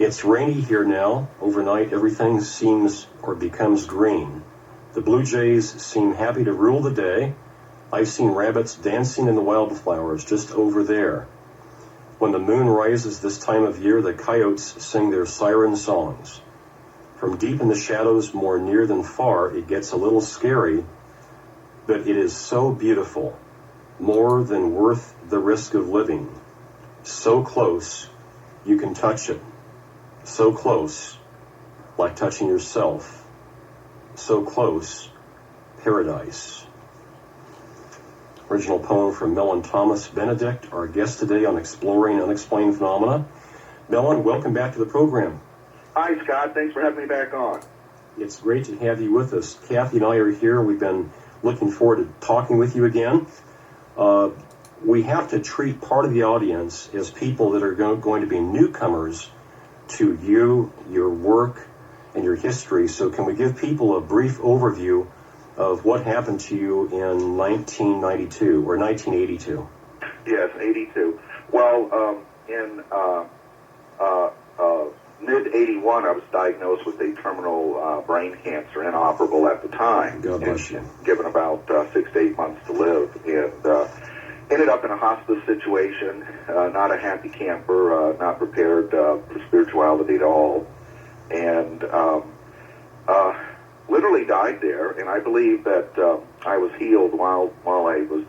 It's rainy here now. Overnight, everything seems or becomes green. The blue jays seem happy to rule the day. I've seen rabbits dancing in the wildflowers just over there. When the moon rises this time of year, the coyotes sing their siren songs. From deep in the shadows, more near than far, it gets a little scary, but it is so beautiful, more than worth the risk of living. So close, you can touch it. So close, like touching yourself. So close, paradise. Original poem from Mellen Thomas Benedict, our guest today on Exploring Unexplained Phenomena. Mellen, welcome back to the program. Hi, Scott. Thanks for having me back on. It's great to have you with us. Kathy and I are here. We've been looking forward to talking with you again. We have to treat part of the audience as people that are going to be newcomers to you, your work, and your history. So can we give people a brief overview of what happened to you in 1992 or 1982? Yes, 82. Well, in mid-81, I was diagnosed with a terminal brain cancer, inoperable at the time. God bless you. Given about 6 to 8 months to live. And ended up in a hospice situation, not a happy camper, not prepared for spirituality at all. And literally died there. And I believe that I was healed while I was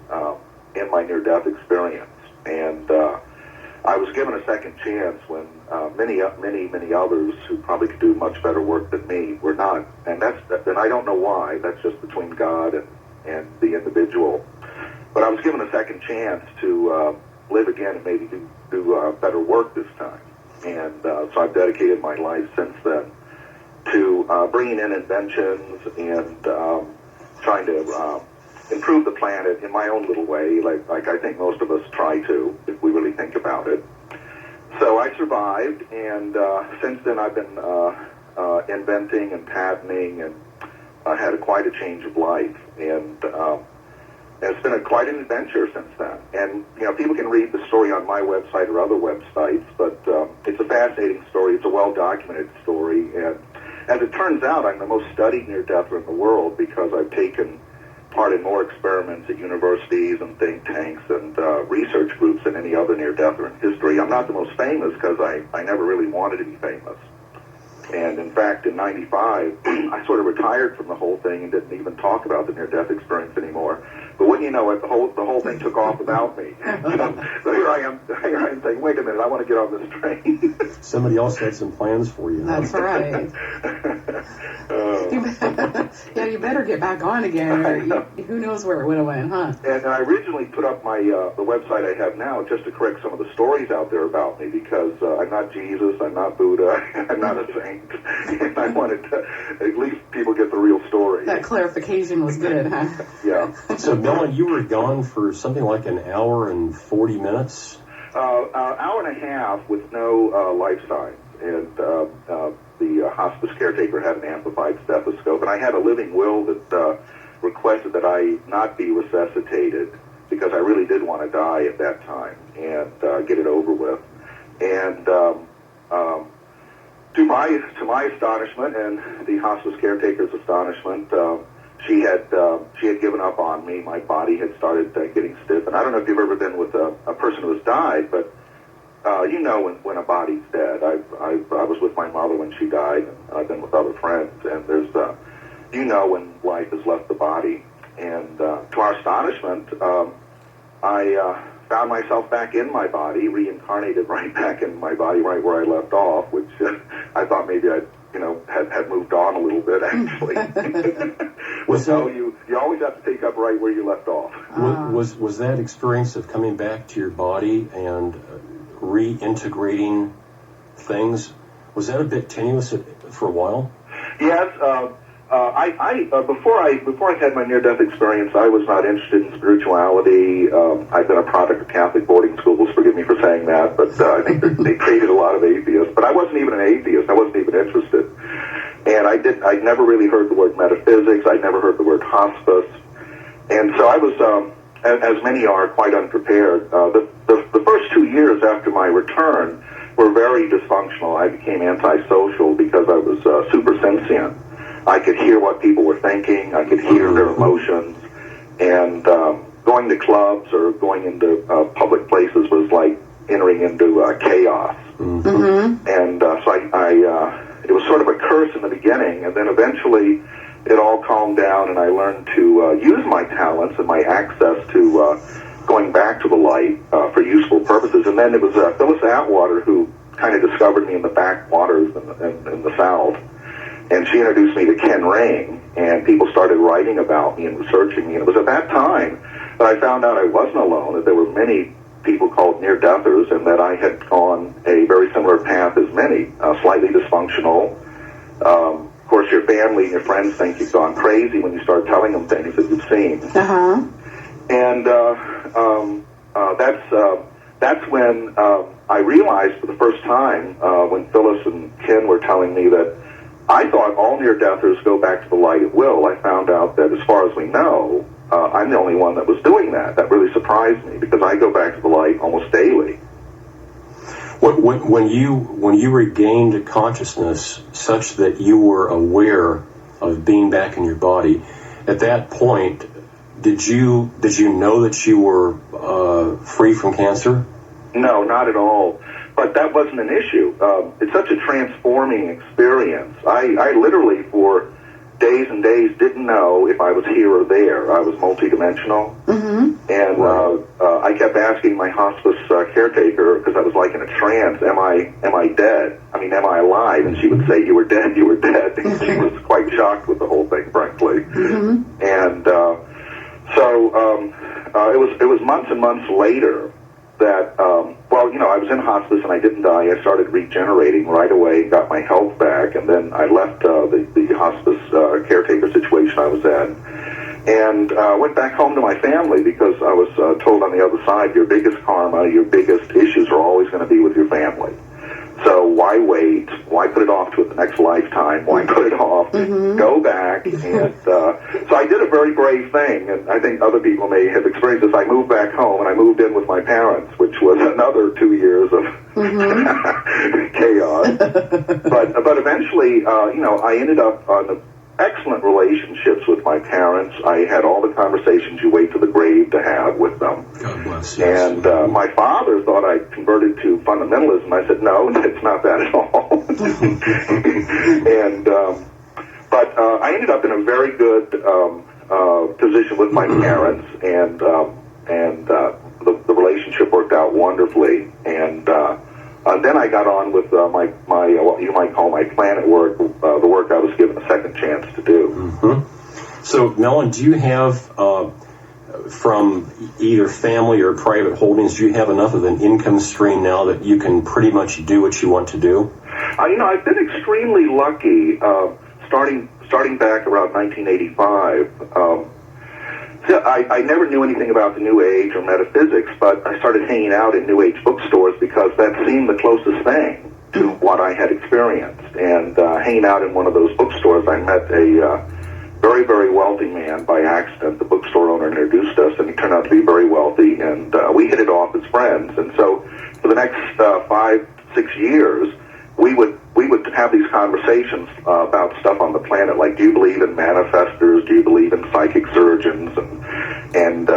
in my near-death experience. And I was given a second chance when many others who probably could do much better work than me were not. And I don't know why. That's just between God and the individual. But I was given a second chance to live again and maybe do better work this time. And so I've dedicated my life since then to bringing in inventions and trying to improve the planet in my own little way, like I think most of us try to, if we really think about it. So I survived, and since then I've been inventing and patenting, and I had quite a change of life. And it's been quite an adventure since then. And, people can read the story on my website or other websites, but it's a fascinating story. It's a well-documented story. And as it turns out, I'm the most studied near-deather in the world because I've taken part in more experiments at universities and think tanks and research groups than any other near-deather in history. I'm not the most famous because I never really wanted to be famous. And in fact, in 95, I sort of retired from the whole thing and didn't even talk about the near-death experience anymore. But wouldn't you know it, the whole thing took off without me. So here I am saying, wait a minute, I want to get on this train. Somebody else had some plans for you. That's right. You better get back on again, or who knows where it would have went, huh? And I originally put up my the website I have now just to correct some of the stories out there about me, because I'm not Jesus, I'm not Buddha, I'm not a saint. And I wanted to at least people get the real story. That clarification was good, huh? Yeah. So, Mellen, you were gone for something like an hour and 40 minutes? Hour and a half with no life signs. And the hospice caretaker had an amplified stethoscope. And I had a living will that requested that I not be resuscitated because I really did want to die at that time and get it over with. And to my astonishment and the hospice caretaker's astonishment, she had given up on me. My body had started getting stiff. And I don't know if you've ever been with a person who has died, but when a body's dead. I was with my mother when she died, and I've been with other friends. And there's when life has left the body. And to our astonishment, I found myself back in my body, reincarnated right back in my body, right where I left off, which I thought maybe I'd had moved on a little bit, actually. So you always have to take up right where you left off. Was that experience of coming back to your body and reintegrating things, was that a bit tenuous for a while? Yes. Before I had my near-death experience, I was not interested in spirituality. I've been a product of Catholic boarding schools. Forgive me for saying that, but I think they created a lot of atheists. But I wasn't even an atheist. I wasn't even interested. And I'd never really heard the word metaphysics. I'd never heard the word hospice. And so I was, as many are, quite unprepared. The first 2 years after my return, were very dysfunctional. I became antisocial because I was super sentient. I could hear what people were thinking. I could hear their emotions. And going to clubs or going into public places was like entering into chaos. Mm-hmm. And so it was sort of a curse in the beginning, and then eventually it all calmed down, and I learned to use my talents and my access to going back to the light for useful purposes. And then it was Phyllis Atwater who kind of discovered me in the backwaters in the South, and she introduced me to Ken Ring, and people started writing about me and researching me. And it was at that time that I found out I wasn't alone, that there were many people called near-deathers, and that I had gone a very similar path as many, slightly dysfunctional. Of course, your family and your friends think you've gone crazy when you start telling them things that you've seen. Uh-huh. And that's when I realized for the first time, when Phyllis and Ken were telling me that I thought all near-deathers go back to the light at will. I found out that as far as we know, I'm the only one that was doing that. That really surprised me because I go back to the light almost daily. When you regained consciousness such that you were aware of being back in your body, at that point, did you know that you were free from cancer? No, not at all. But that wasn't an issue. It's such a transforming experience. I literally, for days and days, didn't know if I was here or there. I was multidimensional. Mm-hmm. And I kept asking my hospice caretaker, because I was like in a trance, am I dead? I mean, am I alive? And she would say, you were dead, you were dead. And she was quite shocked with the whole thing, frankly. Mm-hmm. And it was months and months later that, I was in hospice and I didn't die. I started regenerating right away, got my health back, and then I left the hospice caretaker situation I was in, and went back home to my family because I was told on the other side, your biggest karma, your biggest issues are always going to be with your family. So why wait? Why put it off to the next lifetime? Why put it off? Mm-hmm. Go back. And so I did a very brave thing, and I think other people may have experienced this. I moved back home, and I moved in with my parents, which was another 2 years of chaos. But eventually, I ended up on excellent relationships with my parents. I had all the conversations you wait to the grave to have with them. God bless. Yes. And my father thought I converted to fundamentalism. I said, no, it's not that at all. But I ended up in a very good position with my parents, and the relationship worked out wonderfully. And then I got on with my what you might call my planet work, the work I was given a second chance to do. Mm-hmm. So, Mellen, do you have, from either family or private holdings, do you have enough of an income stream now that you can pretty much do what you want to do? I've been extremely lucky, starting back around 1985. I never knew anything about the New Age or metaphysics, but I started hanging out in New Age bookstores because that seemed the closest thing to what I had experienced. And hanging out in one of those bookstores, I met a very, very wealthy man by accident. The bookstore owner introduced us, and he turned out to be very wealthy, and we hit it off as friends. And so for the next 5-6 years, we would have these conversations about stuff on the planet, like, do you believe in manifestors? Do you believe in psychic surgeons? And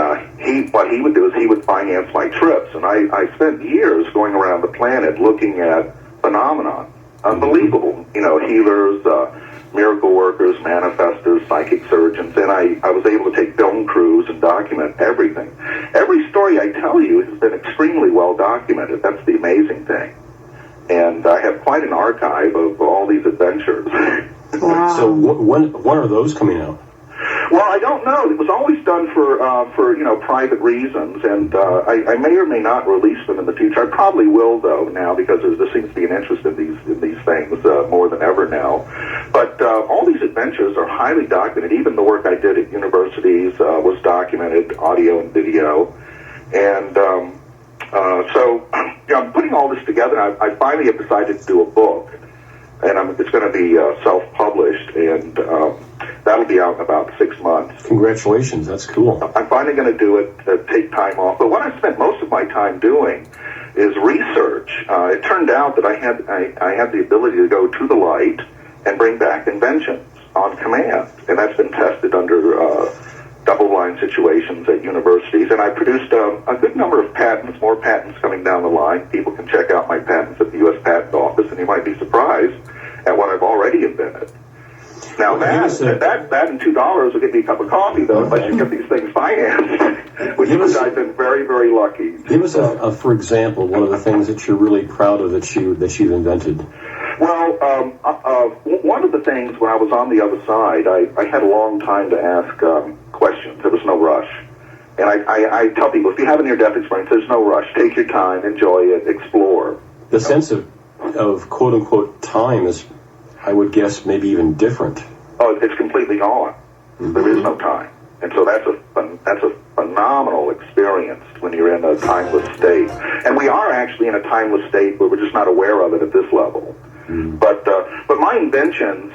what he would do is he would finance my trips. And I spent years going around the planet looking at phenomena, unbelievable, healers, miracle workers, manifestors, psychic surgeons, and I was able to take film crews and document everything. Every story I tell you has been extremely well documented. That's the amazing thing. And I have quite an archive of all these adventures. Wow. So when are those coming out? Well, I don't know. It was always done for private reasons, and I may or may not release them in the future. I probably will, though, now, because there seems to be an interest in these things more than ever now. But all these adventures are highly documented. Even the work I did at universities was documented, audio and video, and so I'm putting all this together. I finally have decided to do a book, and it's going to be self-published, and that'll be out in about 6 months. Congratulations, that's cool. I'm finally going to do it, take time off. But what I spent most of my time doing is research. It turned out that I had the ability to go to the light and bring back inventions on command, and that's been tested under double-blind situations at universities. And I produced a good number of patents, more patents coming down the line. People can check out my patents at the U.S. Patent Office, and you might be surprised at what I've already invented. Now, that and $2 will get me a cup of coffee, though, unless you get these things financed, which I've been very, very lucky. Give us, for example, one of the things that you're really proud of that you've invented. Well, one of the things when I was on the other side, I had a long time to ask questions. There was no rush. And I tell people, if you have a near-death experience, there's no rush. Take your time, enjoy it, explore. The sense of quote-unquote time is, I would guess, maybe even different. Oh, it's completely gone. Mm-hmm. There is no time. And so that's a phenomenal experience when you're in a timeless state. And we are actually in a timeless state, but we're just not aware of it at this level. Mm. But my inventions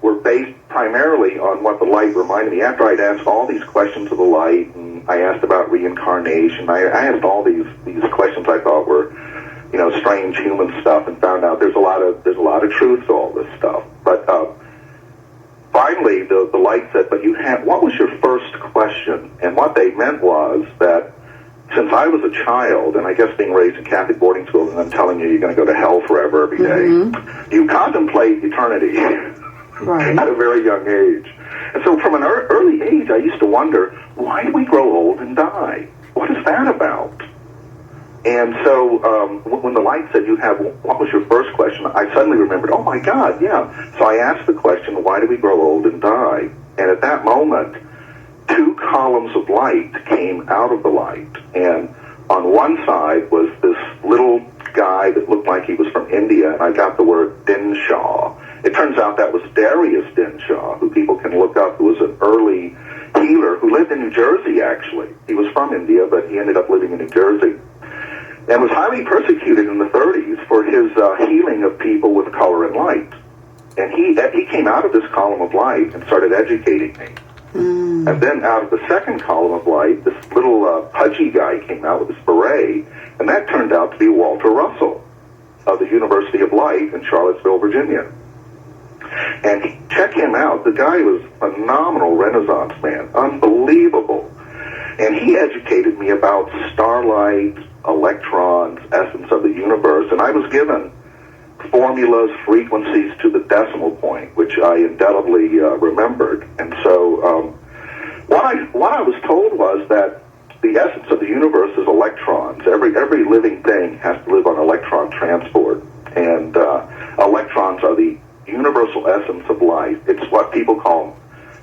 were based primarily on what the light reminded me. After I'd asked all these questions of the light, and I asked about reincarnation, I asked all these questions I thought were, strange human stuff, and found out there's a lot of truth to all this stuff. But finally, the light said, "But what was your first question?" And what they meant was that since I was a child, and I guess being raised in Catholic boarding schools and then telling you you're going to go to hell forever every day, you contemplate eternity at a very young age. And so from an early age, I used to wonder, why do we grow old and die? What is that about? And so when the light said, what was your first question? I suddenly remembered, oh my God, yeah. So I asked the question, why do we grow old and die? And at that moment, 2 columns of light came out of the light. And on one side was this little guy that looked like he was from India, and I got the word Dinshaw. It turns out that was Darius Dinshaw, who people can look up, who was an early healer who lived in New Jersey, actually. He was from India, but he ended up living in New Jersey, and was highly persecuted in the 30s for his healing of people with color and light. And he came out of this column of light and started educating me. Mm. And then out of the second column of light, this little pudgy guy came out with this beret, and that turned out to be Walter Russell of the University of Light in Charlottesville, Virginia. And check him out. The guy was a phenomenal Renaissance man, unbelievable. And he educated me about starlight, electrons, essence of the universe, and I was given formulas, frequencies to the decimal point, which I indelibly remembered. And so what I was told was that the essence of the universe is electrons. Every living thing has to live on electron transport, and electrons are the universal essence of life. It's what people call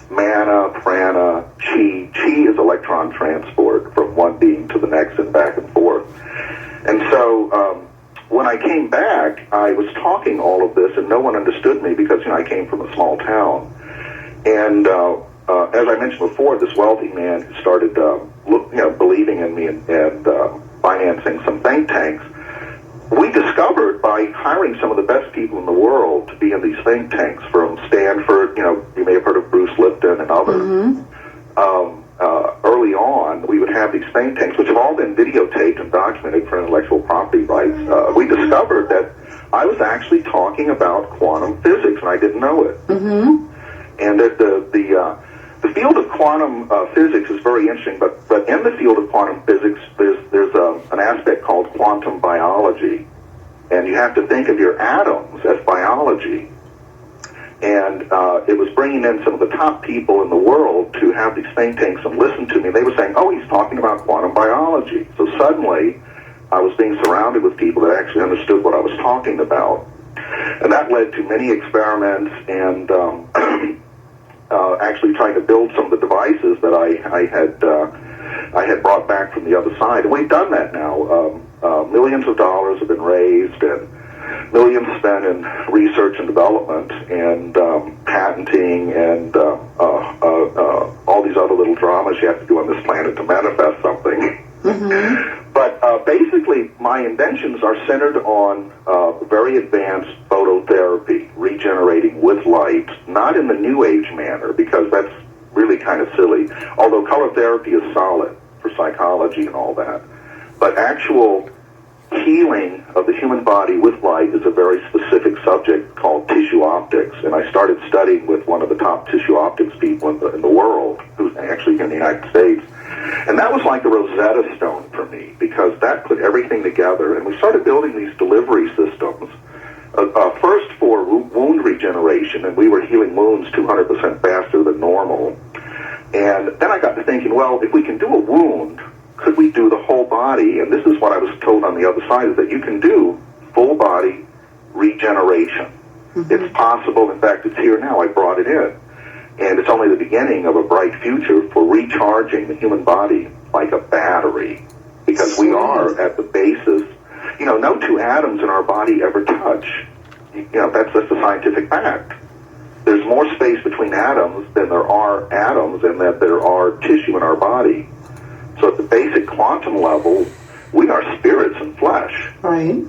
mana, prana, chi. Chi is electron transport from one being to the next and back and forth. And so when I came back, I was talking all of this, and no one understood me because I came from a small town. And as I mentioned before, this wealthy man who started believing in me and financing some think tanks, we discovered by hiring some of the best people in the world to be in these think tanks, from Stanford, you may have heard of Bruce Lipton and others. Mm-hmm. Early on, we would have these think tanks, which have all been videotaped and documented for intellectual property rights. We discovered that I was actually talking about quantum physics, and I didn't know it. Mm-hmm. And that the field of quantum physics is very interesting, but in the field of quantum physics, there's an aspect called quantum biology, and you have to think of your atoms as biology. And it was bringing in some of the top people in the world to have these think tanks and listen to me. They were saying, oh, he's talking about quantum biology. So suddenly, I was being surrounded with people that actually understood what I was talking about. And that led to many experiments and actually trying to build some of the devices that I had brought back from the other side. And we've done that now. Millions of dollars have been raised, and millions spent in research and development and patenting and all these other little dramas you have to do on this planet to manifest something. Mm-hmm. But basically, my inventions are centered on very advanced phototherapy, regenerating with light, not in the New Age manner, because that's really kind of silly, although color therapy is solid for psychology and all that. But actual healing of the human body with light is a very specific subject called tissue optics, and I started studying with one of the top tissue optics people in the world, who's actually in the United States, and that was like the Rosetta Stone for me, because that put everything together, and we started building these delivery systems, first for wound regeneration, and we were healing wounds 200% faster than normal, and then I got to thinking, well, if we can do a wound, could we do the whole body? And this is what I was told on the other side, is that you can do full body regeneration. It's possible. In fact, it's here now. I brought it in. And it's only the beginning of a bright future for recharging the human body like a battery. Because we are at the basis, no two atoms in our body ever touch. That's a scientific fact. There's more space between atoms than there are atoms, and that there are tissue in our body. So at the basic quantum level, we are spirits and flesh. Right.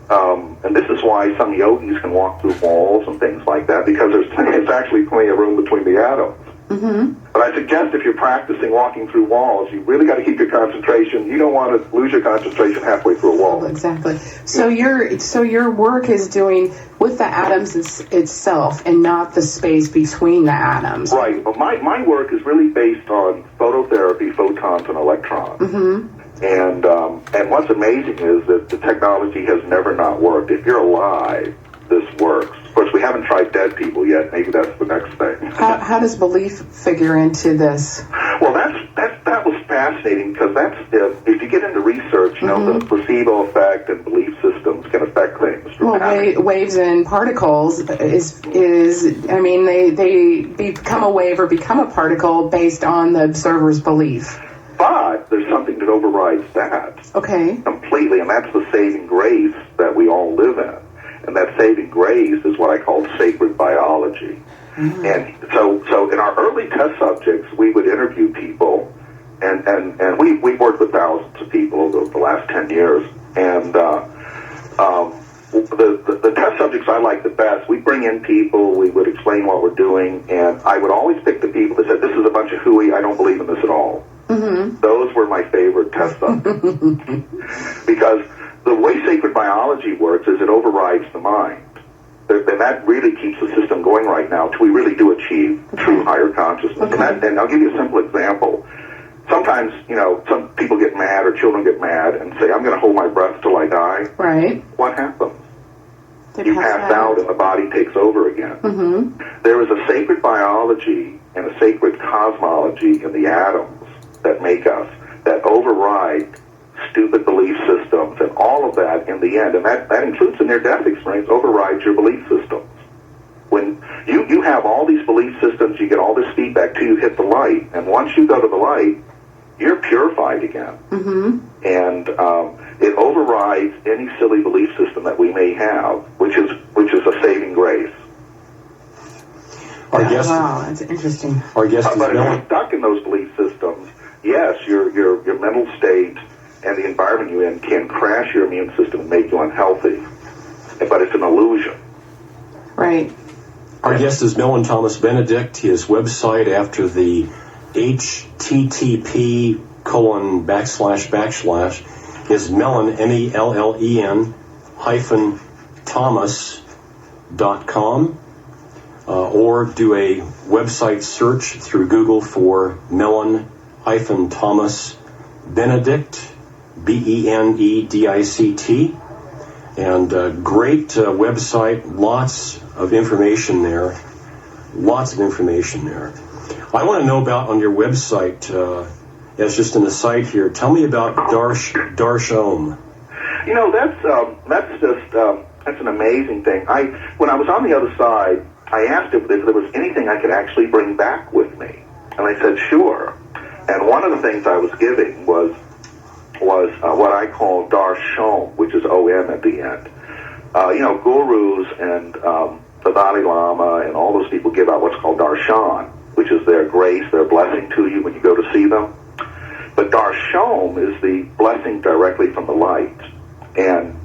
And this is why some yogis can walk through walls and things like that, because there's actually plenty of room between the atoms. But I suggest if you're practicing walking through walls, you really got to keep your concentration. You don't want to lose your concentration halfway through a wall. Exactly. So your work is doing with the atoms itself and not the space between the atoms. Right. Well, my work is really based on phototherapy, photons, and electrons. And what's amazing is that the technology has never not worked. If you're alive, this works. Of course, we haven't tried dead people yet. Maybe that's the next thing. How does belief figure into this? Well, that was fascinating, because that's if you get into research, the placebo effect and belief systems can affect things. Well, waves and particles they become a wave or become a particle based on the observer's belief. But there's something that overrides that. Okay. Completely, and that's the saving grace that we all live in. And that saving grace is what I call sacred biology. And so in our early test subjects, we would interview people, and we've worked with thousands of people over the last 10 years. And the test subjects I like the best, we bring in people, we would explain what we're doing, and I would always pick the people that said, this is a bunch of hooey, I don't believe in this at all. Those were my favorite test subjects. Because the way sacred biology works is it overrides the mind. And that really keeps the system going right now till we really do achieve true higher consciousness. And I'll give you a simple example. Sometimes, some people get mad, or children get mad and say, I'm going to hold my breath till I die. Right. What happens? You pass out and the body takes over again. There is a sacred biology and a sacred cosmology in the atoms that make us, that override stupid belief systems and all of that in the end. And that includes the near-death experience, overrides your belief systems. When you have all these belief systems, you get all this feedback till you hit the light. And once you go to the light, you're purified again. And it overrides any silly belief system that we may have, which is a saving grace. Wow, that's interesting. Our guest is but if you're stuck in those belief systems, yes, your mental state and the environment you're in can crash your immune system and make you unhealthy. But it's an illusion. Right. Our guest is Mellen Thomas Benedict. His website, after the http:// is Mellen, MELLEN -Thomas.com, or do a website search through Google for Mellen-Thomas Benedict, BENEDICT, and great website, lots of information there. I want to know about, on your website, as just an aside here, tell me about Darshan. That's an amazing thing. When I was on the other side, I asked if there was anything I could actually bring back with me, and I said sure. And one of the things I was giving was what I call Darshan, which is O-M at the end. Gurus and the Dalai Lama and all those people give out what's called Darshan, which is their grace, their blessing to you when you go to see them. But Darshan is the blessing directly from the light. And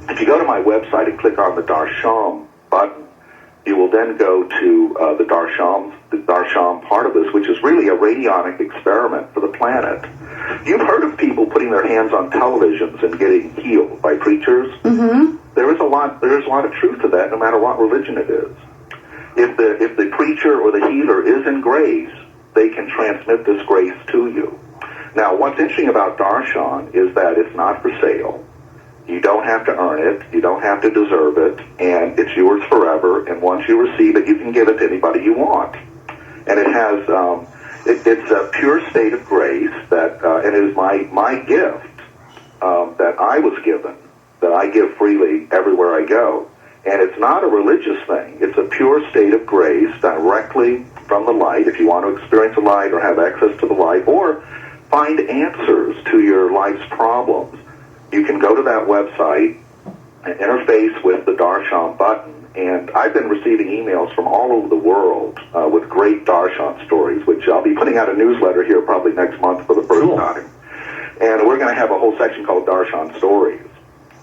if you go to my website and click on the Darshan button, you will then go to the Darsham part of this, which is really a radionic experiment for the planet. You've heard of people putting their hands on televisions and getting healed by preachers. Mm-hmm. There is a lot of truth to that, no matter what religion it is. If the preacher or the healer is in grace, they can transmit this grace to you. Now, what's interesting about Darshan is that it's not for sale. You don't have to earn it. You don't have to deserve it. And it's yours forever. And once you receive it, you can give it to anybody you want. And it has, it's a pure state of grace that, and it is my gift that I was given, that I give freely everywhere I go. And it's not a religious thing. It's a pure state of grace directly from the light. If you want to experience the light or have access to the light or find answers to your life's problems, you can go to that website and interface with the Darshan button. And I've been receiving emails from all over the world with great Darshan stories, which I'll be putting out a newsletter here probably next month for the first time. And we're going to have a whole section called Darshan Stories.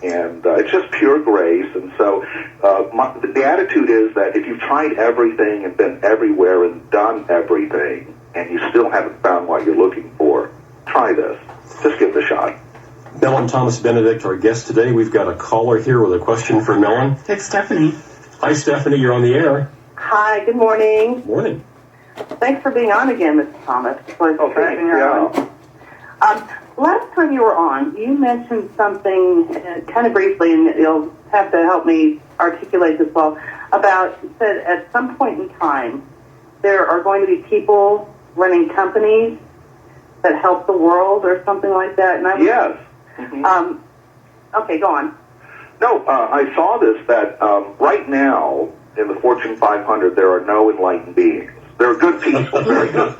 And it's just pure grace. And so the attitude is that if you've tried everything and been everywhere and done everything, and you still haven't found what you're looking for, try this. Just give it a shot. Mellen Thomas Benedict, our guest today. We've got a caller here with a question for Mellen. It's Stephanie. Hi, Stephanie. You're on the air. Hi, good morning. Morning. Thanks for being on again, Mr. Thomas. Oh, thanks. Yeah. Last time you were on, you mentioned something kind of briefly, and you'll have to help me articulate this well, about, you said at some point in time, there are going to be people running companies that help the world or something like that. And Yes. Mm-hmm. Okay, go on. No, I saw this, that right now in the Fortune 500, there are no enlightened beings. There are good people, very good.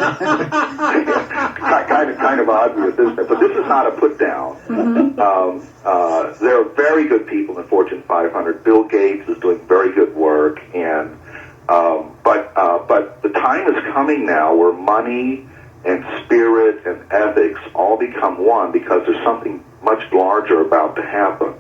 kind of obvious, isn't it? But this is not a put down. Mm-hmm. There are very good people in the Fortune 500. Bill Gates is doing very good work, and but the time is coming now where money and spirit and ethics all become one, because there's something much larger about to happen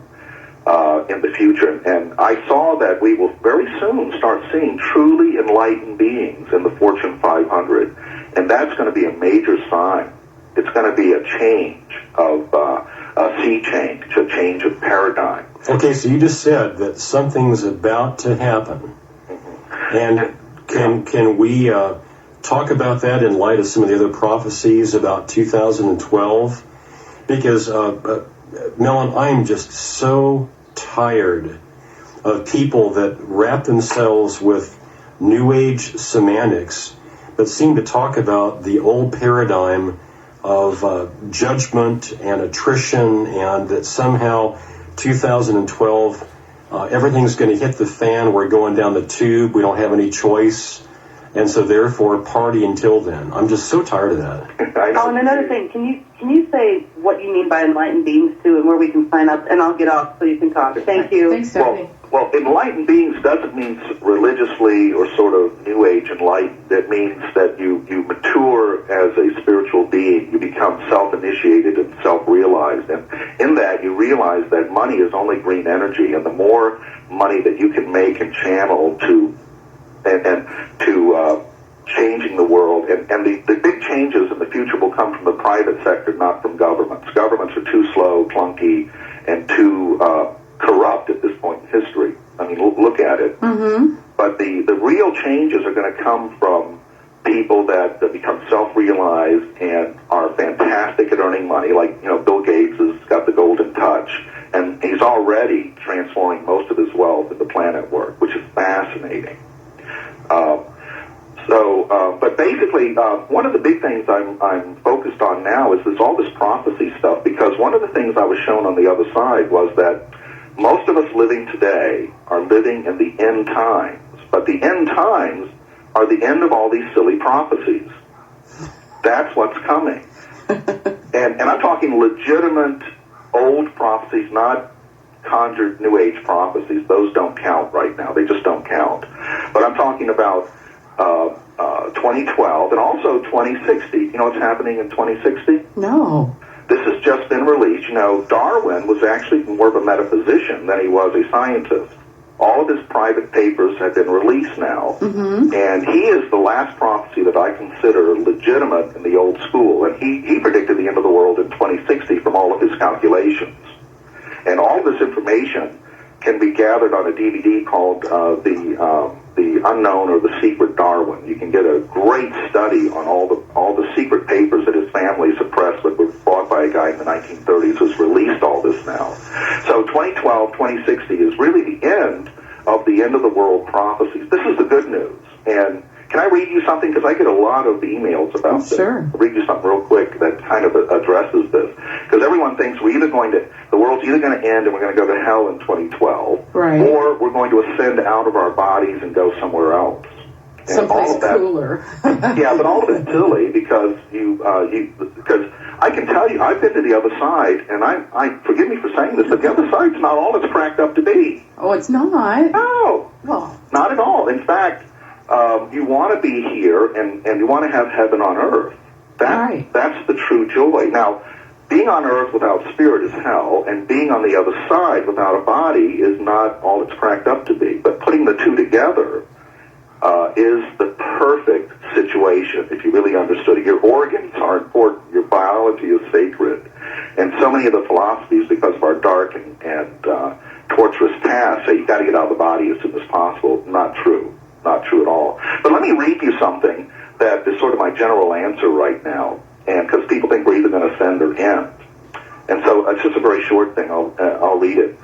in the future. And I saw that we will very soon start seeing truly enlightened beings in the Fortune 500. And that's going to be a major sign. It's going to be a change of a sea change, a change of paradigm. Okay, so you just said that something's about to happen. And can we talk about that in light of some of the other prophecies about 2012? Because, Mellen, I'm just so tired of people that wrap themselves with New Age semantics that seem to talk about the old paradigm of judgment and attrition, and that somehow 2012, everything's going to hit the fan, we're going down the tube, we don't have any choice, and so therefore party until then. I'm just so tired of that. Oh, and another thing, can you say what you mean by enlightened beings too, and where we can sign up, and I'll get off so you can talk. Thank you. Thanks, Stephanie. Well, enlightened beings doesn't mean religiously or sort of New Age enlightened. It means that you mature as a spiritual being. You become self-initiated and self-realized. And in that, you realize that money is only green energy. And the more money that you can make and channel to changing the world, and the big changes in the future will come from the private sector, not from governments. Governments are too slow, clunky, and too corrupt at this point in history. I mean, look at it. Mm-hmm. But the real changes are going to come from people that become self-realized and are fantastic at earning money. Like, Bill Gates has got the golden touch, and he's already transforming most of his wealth into planet work, which is fascinating. But basically, one of the big things I'm focused on now is all this prophecy stuff, because one of the things I was shown on the other side was that most of us living today are living in the end times, but the end times are the end of all these silly prophecies. That's what's coming. And I'm talking legitimate old prophecies, not conjured New Age prophecies. Those don't count right now. They just don't count. But I'm talking about 2012 and also 2060. You know what's happening in 2060? No. This has just been released. Darwin was actually more of a metaphysician than he was a scientist. All of his private papers have been released now, and he is the last prophecy that I consider legitimate in the old school. And he predicted the end of the world in 2060 from all of his calculations. And all this information can be gathered on a DVD called the Unknown or the Secret Darwin. You can get a great study on all the secret papers that his family suppressed, but were bought by a guy in the 1930s who's released all this now. So 2012, 2060 is really the end of the world prophecies. This is the good news. And can I read you something? Because I get a lot of emails about this. Sure. I'll read you something real quick that kind of addresses this. Because everyone thinks the world's either going to end and we're going to go to hell in 2012, right, or we're going to ascend out of our bodies and go somewhere else. And someplace all of that, cooler. yeah, but all of it's silly because because I can tell you, I've been to the other side, and I forgive me for saying this, but the other side's not all it's cracked up to be. Oh, it's not? No, Well, not at all. In fact, you want to be here, and you want to have heaven on earth. That's the true joy. Now, being on earth without spirit is hell, and being on the other side without a body is not all it's cracked up to be. But putting the two together is the perfect situation if you really understood it. Your organs are important. Your biology is sacred. And so many of the philosophies, because of our dark and torturous past, say you got to get out of the body as soon as possible. Not true. Not true at all. But let me read you something that is sort of my general answer right now, and because people think we're either going to ascend or end. And so it's just a very short thing. I'll read it.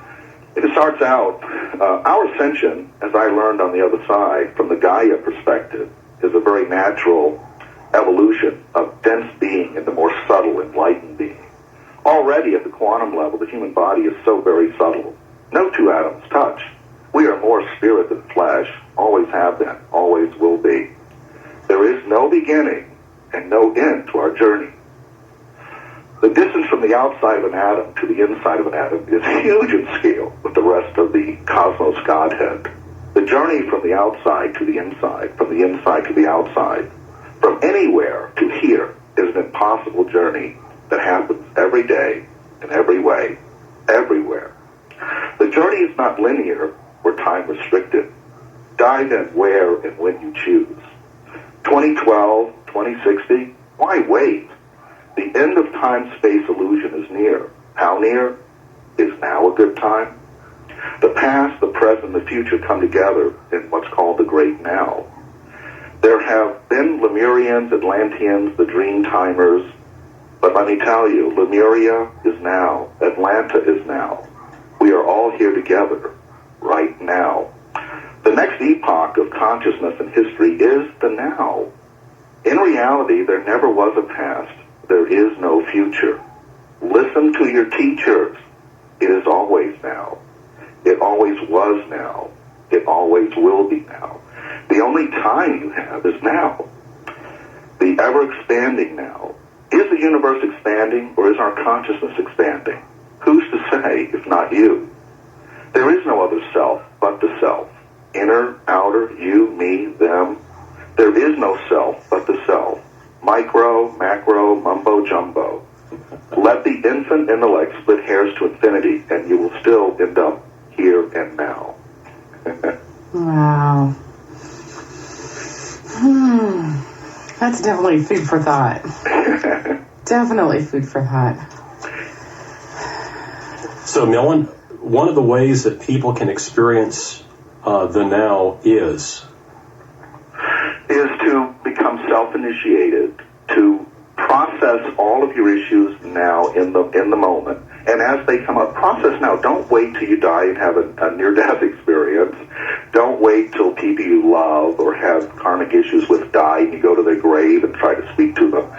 It starts out, our ascension, as I learned on the other side, from the Gaia perspective, is a very natural evolution of dense being into more subtle, enlightened being. Already at the quantum level, the human body is so very subtle. No two atoms touch. We are more spirit than flesh, always have been, always will be. There is no beginning and no end to our journey. The distance from the outside of an atom to the inside of an atom is huge in scale with the rest of the cosmos Godhead. The journey from the outside to the inside, from the inside to the outside, from anywhere to here is an impossible journey that happens every day, in every way, everywhere. The journey is not linear or time restricted. Dive in where and when you choose. 2012, 2060, why wait? The end of time-space illusion is near. How near? Is now a good time? The past, the present, the future come together in what's called the Great Now. There have been Lemurians, Atlanteans, the Dream Timers, but let me tell you, Lemuria is now. Atlanta is now. We are all here together, right now. The next epoch of consciousness and history is the now. In reality, there never was a past. There is no future. Listen to your teachers. It is always now. It always was now. It always will be now. The only time you have is now. The ever-expanding now. Is the universe expanding, or is our consciousness expanding? Who's to say, if not you? There is no other self but the self. Inner, outer, you, me, them. There is no self but the self. Micro, macro, mumbo, jumbo. Let the infinite intellect split hairs to infinity, and you will still end up here and now. Wow. That's definitely food for thought. Definitely food for thought. So, Mellen, one of the ways that people can experience the now is to become self-initiated, to process all of your issues now in the moment. And as they come up, process now. Don't wait till you die and have a near-death experience. Don't wait till people you love or have karmic issues with die and you go to their grave and try to speak to them.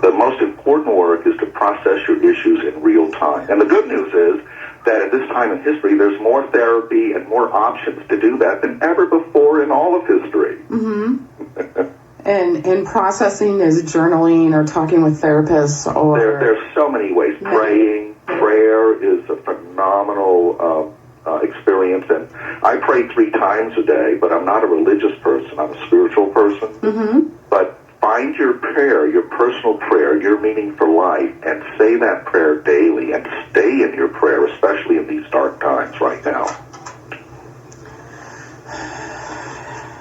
The most important work is to process your issues in real time. And the good news is that at this time in history, there's more therapy and more options to do that than ever before in all of history. Mm-hmm. And processing is journaling or talking with therapists or... There's so many ways. Praying. Prayer is a phenomenal experience. And I pray 3 times a day, but I'm not a religious person. I'm a spiritual person. Mm-hmm. But find your prayer, your personal prayer, your meaning for life, and say that prayer daily and stay in your prayer, especially in these dark times right now.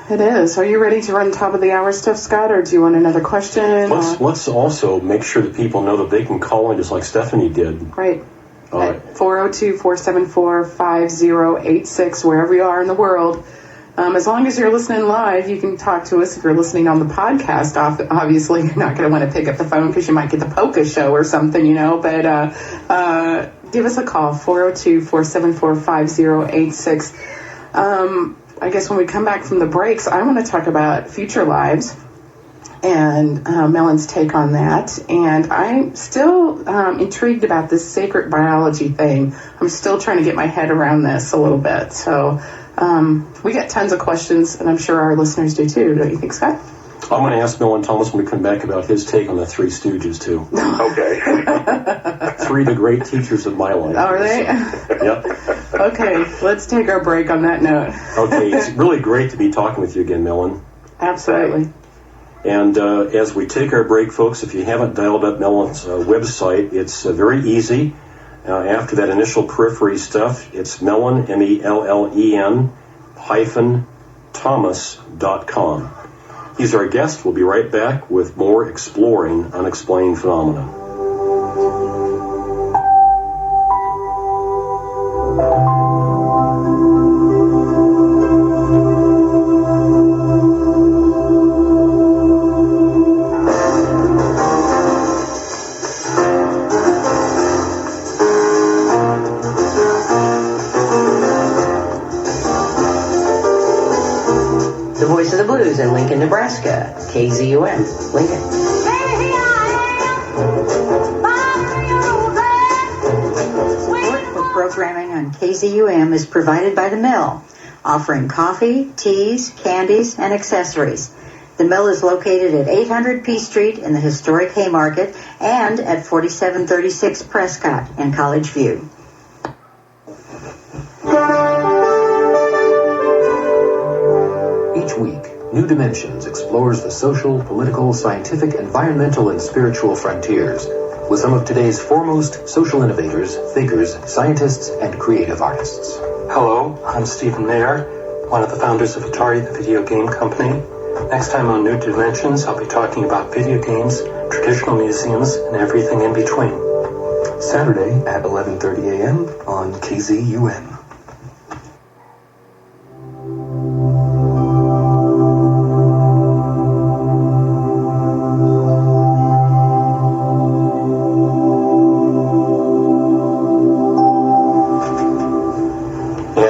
It is. Are you ready to run top of the hour stuff, Scott, or do you want another question? Let's also make sure that people know that they can call in just like Stephanie did. Right. At 402-474-5086, wherever you are in the world. As long as you're listening live, you can talk to us. If you're listening on the podcast, obviously you're not going to want to pick up the phone because you might get the polka show or something, you know. But give us a call, 402-474-5086. I guess when we come back from the breaks, I want to talk about future lives and Mellen's take on that. And I'm still intrigued about this sacred biology thing. I'm still trying to get my head around this a little bit. So we got tons of questions, and I'm sure our listeners do too. Don't you think, Scott? I'm going to ask Mellen Thomas when we come back about his take on the Three Stooges, too. Okay. Three of the great teachers of my life. Are they? Yep. Okay, let's take our break on that note. Okay, it's really great to be talking with you again, Mellen. Absolutely. And as we take our break, folks, if you haven't dialed up Mellen's website, it's very easy. After that initial periphery stuff, it's Mellen, MELLEN, -Thomas.com. He's our guest. We'll be right back with more exploring unexplained phenomena. Voice of the Blues in Lincoln, Nebraska. KZUM, Lincoln. Support for programming on KZUM is provided by the Mill, offering coffee, teas, candies, and accessories. The Mill is located at 800 P Street in the historic Haymarket and at 4736 Prescott in College View. Each week, New Dimensions explores the social, political, scientific, environmental, and spiritual frontiers with some of today's foremost social innovators, thinkers, scientists, and creative artists. Hello, I'm Stephen Mayer, one of the founders of Atari, the video game company. Next time on New Dimensions, I'll be talking about video games, traditional museums, and everything in between. Saturday at 11:30 a.m. on KZUM.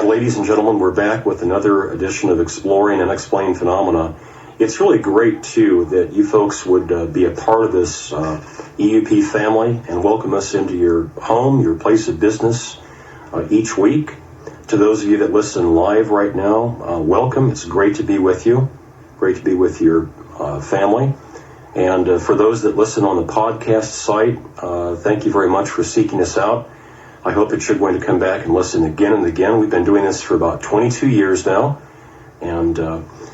Ladies and gentlemen, we're back with another edition of Exploring Unexplained Phenomena. It's really great, too, that you folks would be a part of this EUP family and welcome us into your home, your place of business each week. To those of you that listen live right now, welcome. It's great to be with you. Great to be with your family. And for those that listen on the podcast site, thank you very much for seeking us out. I hope that you're going to come back and listen again and again. We've been doing this for about 22 years now, and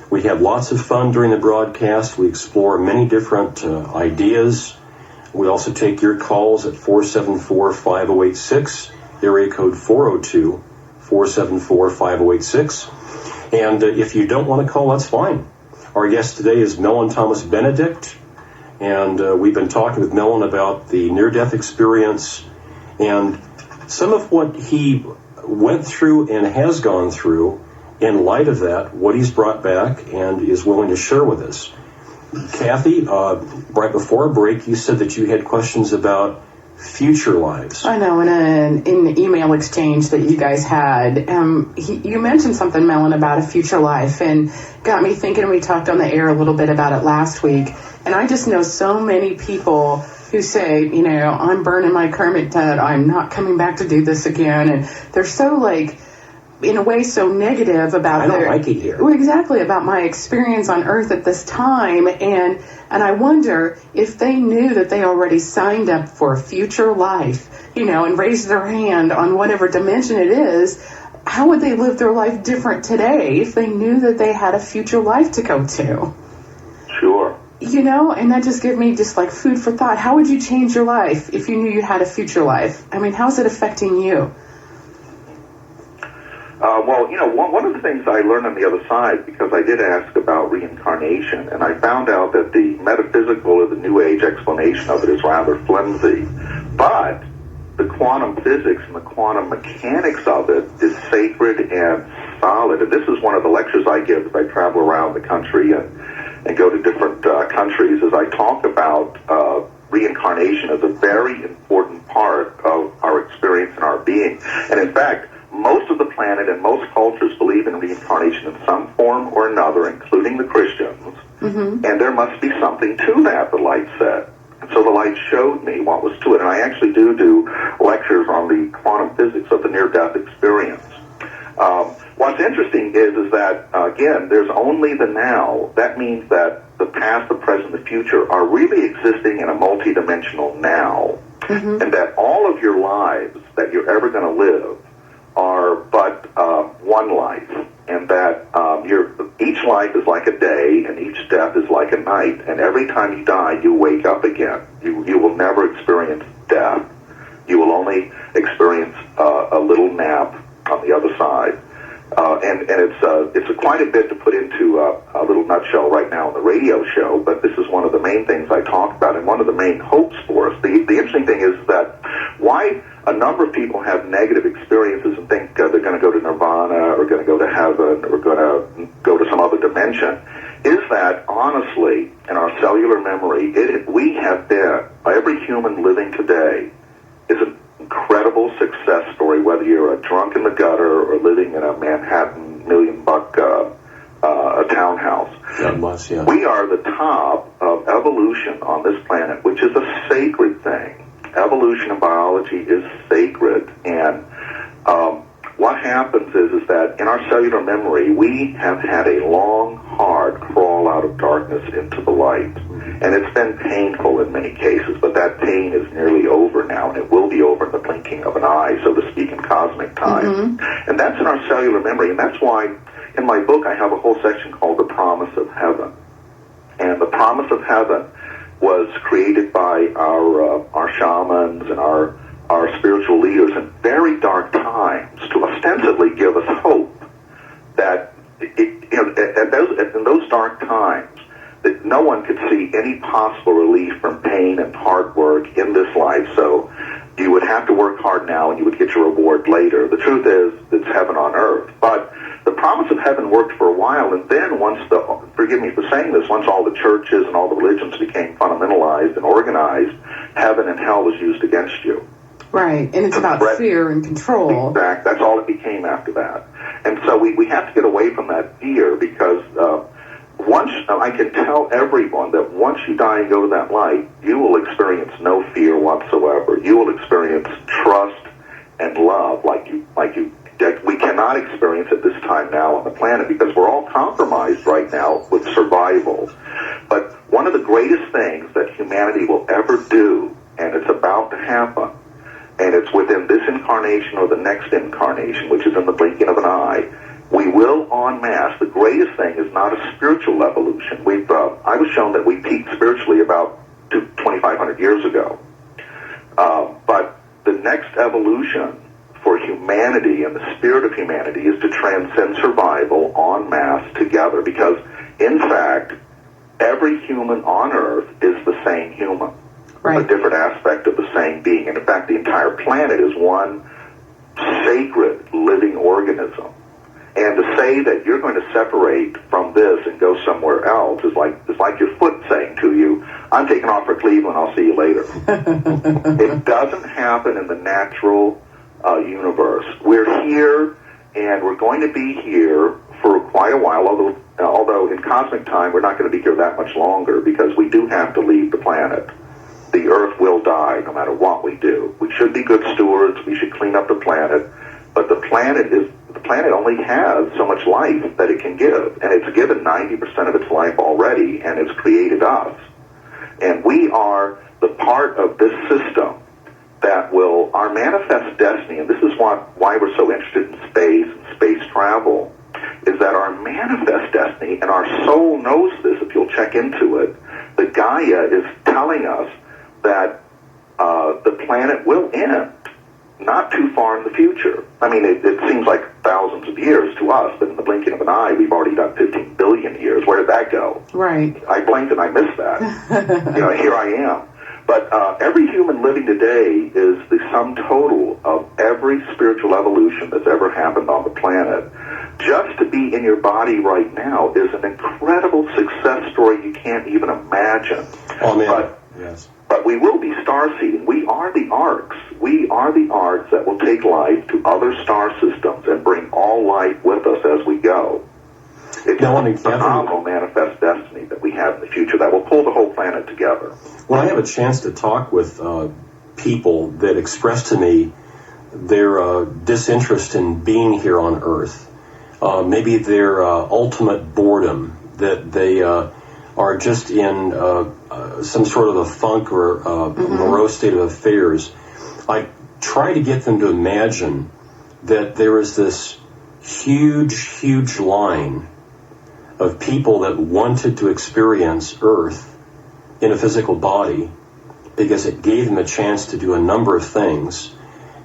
we have lots of fun during the broadcast. We explore many different ideas. We also take your calls at 474-5086, area code 402-474-5086. And if you don't want to call, that's fine. Our guest today is Mellen Thomas Benedict, and we've been talking with Mellen about the near-death experience and some of what he went through and has gone through. In light of that, what he's brought back and is willing to share with us. Kathy, right before our break, you said that you had questions about future lives. I know, in the email exchange that you guys had, you mentioned something, Mellen, about a future life, and got me thinking. We talked on the air a little bit about it last week, and I just know so many people who say, you know, I'm burning my karmic debt, I'm not coming back to do this again, and they're so, like, in a way, so negative about I don't like it here. Well, exactly, about my experience on Earth at this time, and I wonder if they knew that they already signed up for a future life, you know, and raised their hand on whatever dimension it is, how would they live their life different today if they knew that they had a future life to go to? Sure. You know, and that just gave me just like food for thought. How would you change your life if you knew you had a future life? I mean, how's it affecting you? Well, one of the things I learned on the other side, because I did ask about reincarnation, and I found out that the metaphysical or the New Age explanation of it is rather flimsy. But the quantum physics and the quantum mechanics of it is sacred and solid. And this is one of the lectures I give as I travel around the country and go to different countries, as I talk about reincarnation as a very important part of our experience and our being. And in fact, most of the planet and most cultures believe in reincarnation in some form or another, including the Christians. Mm-hmm. And there must be something to that, the light said. And so the light showed me what was to it. And I actually do lectures on the quantum physics of the near-death experience. What's interesting is that, again, there's only the now. That means that the past, the present, the future are really existing in a multidimensional now. Mm-hmm. And that all of your lives that you're ever going to live are but one life, and that each life is like a day, and each death is like a night, and every time you die, you wake up again. You will never experience death. You will only experience a little nap on the other side. And it's quite a bit to put into a little nutshell right now on the radio show, but this is one of the main things I talk about, and one of the main hopes for us. The interesting thing is that why a number of people have negative experiences and think they're going to go to nirvana or going to go to heaven or going to go to some other dimension is that, honestly, in our cellular memory, we have been, every human living today is an incredible success story, whether you're a drunk in the gutter or living in a Manhattan $1 million a townhouse. Yeah. We are the top of evolution on this planet, which is a sacred thing. Evolution and biology is sacred, and what happens is that in our cellular memory, we have had a long, hard crawl out of darkness into the light. And it's been painful in many cases, but that pain is nearly over now, and it will be over in the blinking of an eye, so to speak, in cosmic time. Mm-hmm. And that's in our cellular memory, and that's why in my book I have a whole section called The Promise of Heaven. And the Promise of Heaven was created by our shamans and our spiritual leaders in very dark times to ostensibly give us hope that in those dark times that no one could see any possible relief from pain and hard work in this life. So you would have to work hard now and you would get your reward later. The truth is, it's heaven on earth. But the promise of heaven worked for a while, and then forgive me for saying this, once all the churches and all the religions became fundamentalized and organized, heaven and hell was used against you. Right, and it's about fear and control. Exactly, that's all it became after that. And so we have to get away from that fear, because once I can tell everyone that once you die and go to that light, you will experience no fear whatsoever. You will experience trust and love like we cannot experience at this time now on the planet, because we're all compromised right now with survival. But one of the greatest things that humanity will ever do, and it's about to happen, and it's within this incarnation or the next incarnation, which is in the blinking of an eye, we will en masse. The greatest thing is not a spiritual evolution. I was shown that we peaked spiritually about 2,500 years ago. But the next evolution for humanity and the spirit of humanity is to transcend survival en masse together, because, in fact, every human on Earth is the same human. Right. A different aspect of the same being. And in fact, the entire planet is one sacred living organism. And to say that you're going to separate from this and go somewhere else is like your foot saying to you, I'm taking off for Cleveland, I'll see you later. It doesn't happen in the natural universe. We're here, and we're going to be here for quite a while, although in cosmic time we're not going to be here that much longer, because we do have to leave the planet. The Earth will die no matter what we do. We should be good stewards. We should clean up the planet. But the planet only has so much life that it can give, and it's given 90% of its life already, and it's created us. And we are the part of this system that will, our manifest destiny, and this is why we're so interested in space and space travel, is that our manifest destiny, and our soul knows this if you'll check into it, the Gaia is telling us that the planet will end. not too far in the future. I mean, it seems like thousands of years to us, but in the blinking of an eye, we've already done 15 billion years. Where did that go? Right. I blinked and I missed that. Here I am. But every human living today is the sum total of every spiritual evolution that's ever happened on the planet. Just to be in your body right now is an incredible success story you can't even imagine. Oh, man. Yes. But we will be star-seeding. We are the arcs. We are the arcs that will take life to other star systems and bring all life with us as we go. It's a phenomenal manifest destiny that we have in the future that will pull the whole planet together. When I have a chance to talk with people that express to me their disinterest in being here on Earth, maybe their ultimate boredom, that they are just in some sort of a funk or morose state of affairs, I try to get them to imagine that there is this huge line of people that wanted to experience Earth in a physical body because it gave them a chance to do a number of things,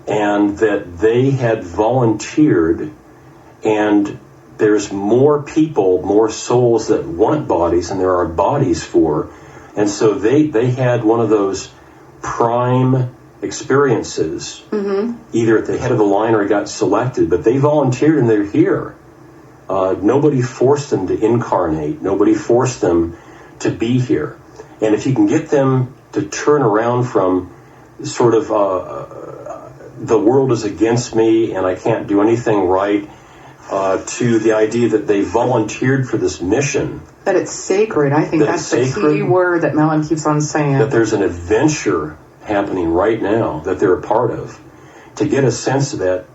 and that they had volunteered, and there's more people, more souls that want bodies than there are bodies for. And so they had one of those prime experiences, either at the head of the line or got selected, but they volunteered and they're here. Nobody forced them to incarnate. Nobody forced them to be here. And if you can get them to turn around from sort of the world is against me and I can't do anything right, to the idea that they volunteered for this mission. That it's sacred. I think that's the key word that Mellen keeps on saying. That there's an adventure happening right now that they're a part of. To get a sense of that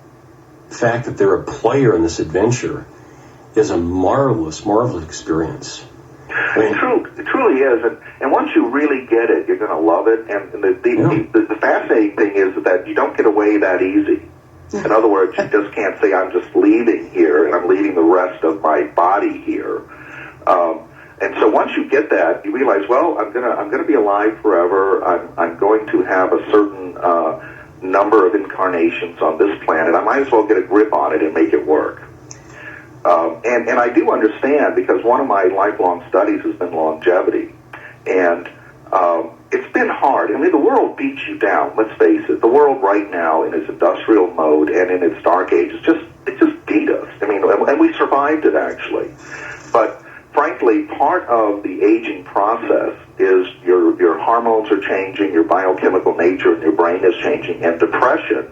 fact that they're a player in this adventure is a marvelous experience. It truly is. And once you really get it, you're going to love it. And the fascinating thing is that you don't get away that easy. In other words, you just can't say, I'm just leaving here and I'm leaving the rest of my body here. And so once you get that, you realize, well, I'm gonna be alive forever. I'm going to have a certain number of incarnations on this planet. I might as well get a grip on it and make it work. And I do understand, because one of my lifelong studies has been longevity, and it's been hard. I mean, the world beats you down. Let's face it. The world right now, in its industrial mode and in its dark age, it just beat us. I mean, and we survived it actually. But frankly, part of the aging process is your hormones are changing, your biochemical nature in your brain is changing, and depression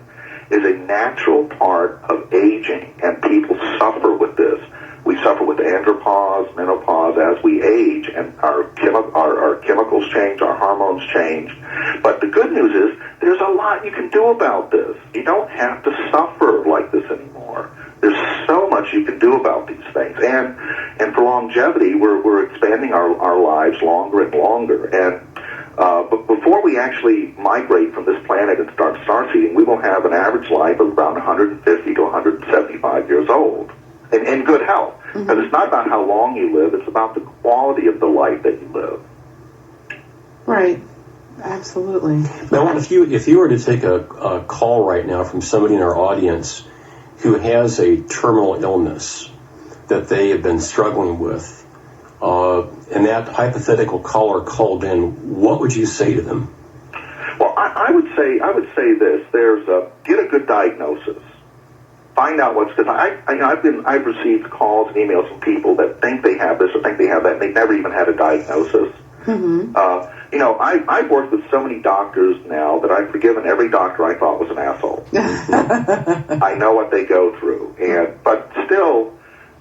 is a natural part of aging, and people suffer with this. We suffer with andropause, menopause as we age, and our chemicals change, our hormones change. But the good news is there's a lot you can do about this. You don't have to suffer like this anymore. There's so much you can do about these things. And for longevity, we're expanding our lives longer and longer. And but before we actually migrate from this planet and start starseeding, we will have an average life of around 150 to 175 years old. In good health. Because it's not about how long you live, it's about the quality of the life that you live. Right. Absolutely. Now, if you were to take a call right now from somebody in our audience who has a terminal illness that they have been struggling with, and that hypothetical caller called in, what would you say to them? Well, I would say this: get a good diagnosis. Find out what's, because I've received calls and emails from people that think they have this or think they have that, and they've never even had a diagnosis. I've worked with so many doctors now that I've forgiven every doctor I thought was an asshole. I know what they go through, but still,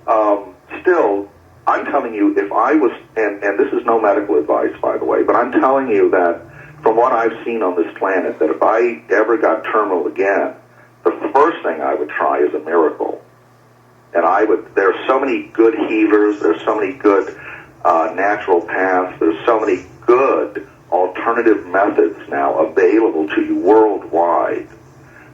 I'm telling you, if I was, and this is no medical advice, by the way, but I'm telling you that from what I've seen on this planet, that if I ever got terminal again, the first thing I would try is a miracle. And there are so many good healers, there's so many good natural paths, there's so many good alternative methods now available to you worldwide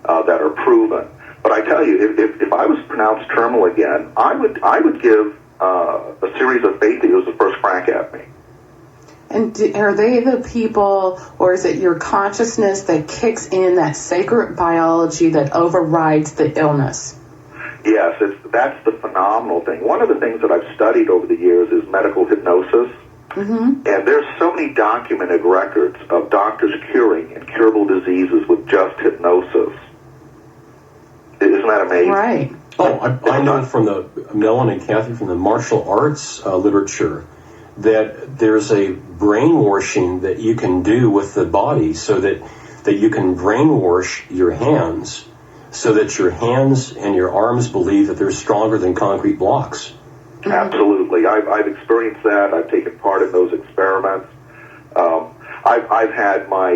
that are proven. But I tell you, if I was pronounced terminal again, I would give a series of faith healers the first crack at me. And are they the people, or is it your consciousness that kicks in that sacred biology that overrides the illness? Yes, that's the phenomenal thing. One of the things that I've studied over the years is medical hypnosis. Mm-hmm. And there's so many documented records of doctors curing incurable diseases with just hypnosis. Isn't that amazing? Right. Oh, I know from the, Mellen and Kathy, from the martial arts literature, that there's a brainwashing that you can do with the body so that you can brainwash your hands so that your hands and your arms believe that they're stronger than concrete blocks. Absolutely. I've experienced that. I've taken part in those experiments. I've had my,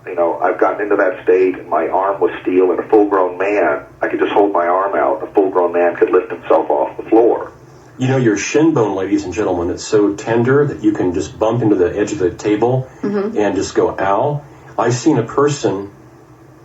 I've gotten into that state and my arm was steel, and a full-grown man, I could just hold my arm out, and a full-grown man could lift himself off the floor. You know, your shin bone, ladies and gentlemen, it's so tender that you can just bump into the edge of the table and just go, ow. I've seen a person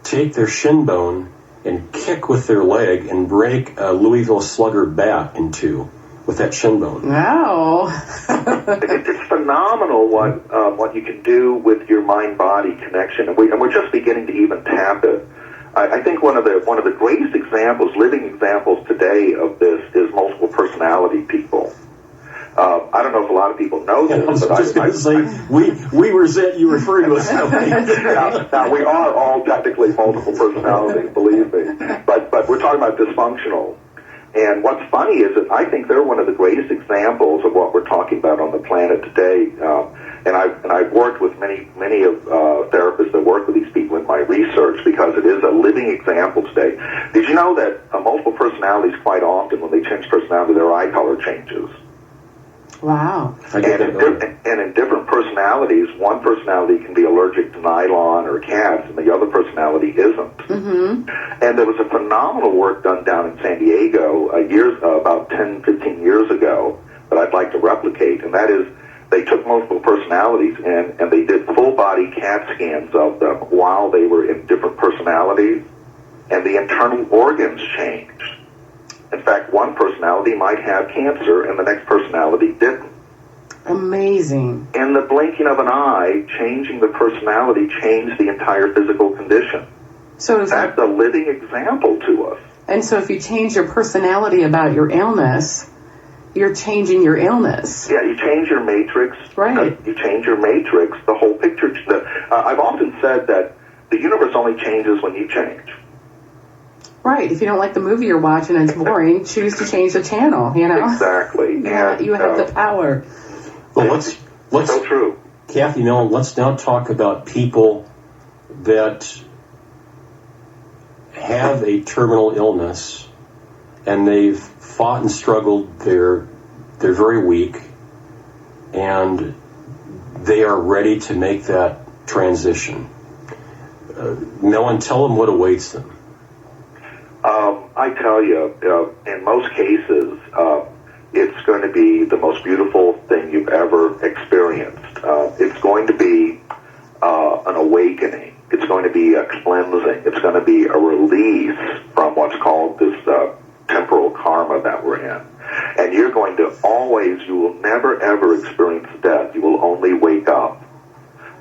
take their shin bone and kick with their leg and break a Louisville Slugger bat in two with that shin bone. Wow. It's phenomenal what you can do with your mind-body connection, and we're just beginning to even tap it. I think one of the greatest examples, living examples today of this is multiple personality people. I don't know if a lot of people know this. I was just going to say, we resent you referring to us that way. Now, we are all technically multiple personalities, believe me. But we're talking about dysfunctional. And what's funny is that I think they're one of the greatest examples of what we're talking about on the planet today. And I've worked with many of therapists that work with these people in my research because it is a living example today. Did you know that multiple personalities, quite often when they change personality, their eye color changes? Wow. And in different personalities, one personality can be allergic to nylon or cats, and the other personality isn't. Mm-hmm. And there was a phenomenal work done down in San Diego about 10, 15 years ago that I'd like to replicate, and that is they took multiple personalities and they did full-body CAT scans of them while they were in different personalities, and the internal organs changed. In fact, one personality might have cancer and the next personality didn't. Amazing. In the blinking of an eye, changing the personality changed the entire physical condition. So that's a living example to us. And so if you change your personality about your illness, you're changing your illness. Yeah, you change your matrix. Right. You change your matrix, the whole picture. I've often said that the universe only changes when you change. Right. If you don't like the movie you're watching and it's boring, choose to change the channel, you know? Exactly. Yeah, you have the power. Well, let's so true. Kathy, let's now talk about people that have a terminal illness and they've fought and struggled, they're very weak, and they are ready to make that transition. Mellen, tell them what awaits them. I tell you, in most cases, it's going to be the most beautiful thing you've ever experienced. It's going to be an awakening. It's going to be a cleansing. It's going to be a release from what's called this temporal karma that we're in. And you're going to you will never ever experience death. You will only wake up.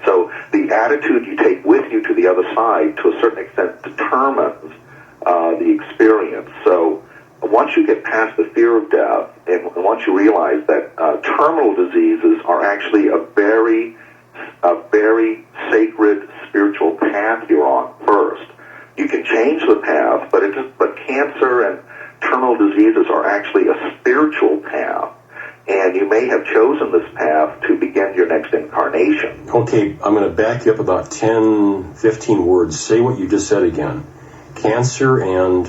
So the attitude you take with you to the other side, to a certain extent, determines the experience. So once you get past the fear of death, and once you realize that terminal diseases are actually a very sacred spiritual path you're on first, you can change the path, but cancer and terminal diseases are actually a spiritual path, and you may have chosen this path to begin your next incarnation. Okay, I'm going to back you up about 10, 15 words. Say what you just said again. Cancer and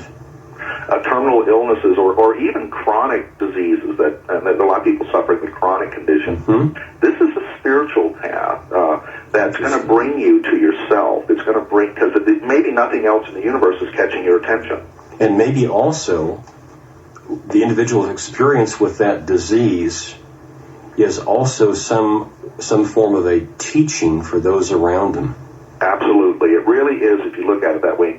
terminal illnesses, or even chronic diseases that a lot of people suffer with chronic conditions. Mm-hmm. This is a spiritual path that's going to bring you to yourself. It's going to bring, because maybe nothing else in the universe is catching your attention. And maybe also the individual's experience with that disease is also some form of a teaching for those around them. Absolutely. It really is, if you look at it that way.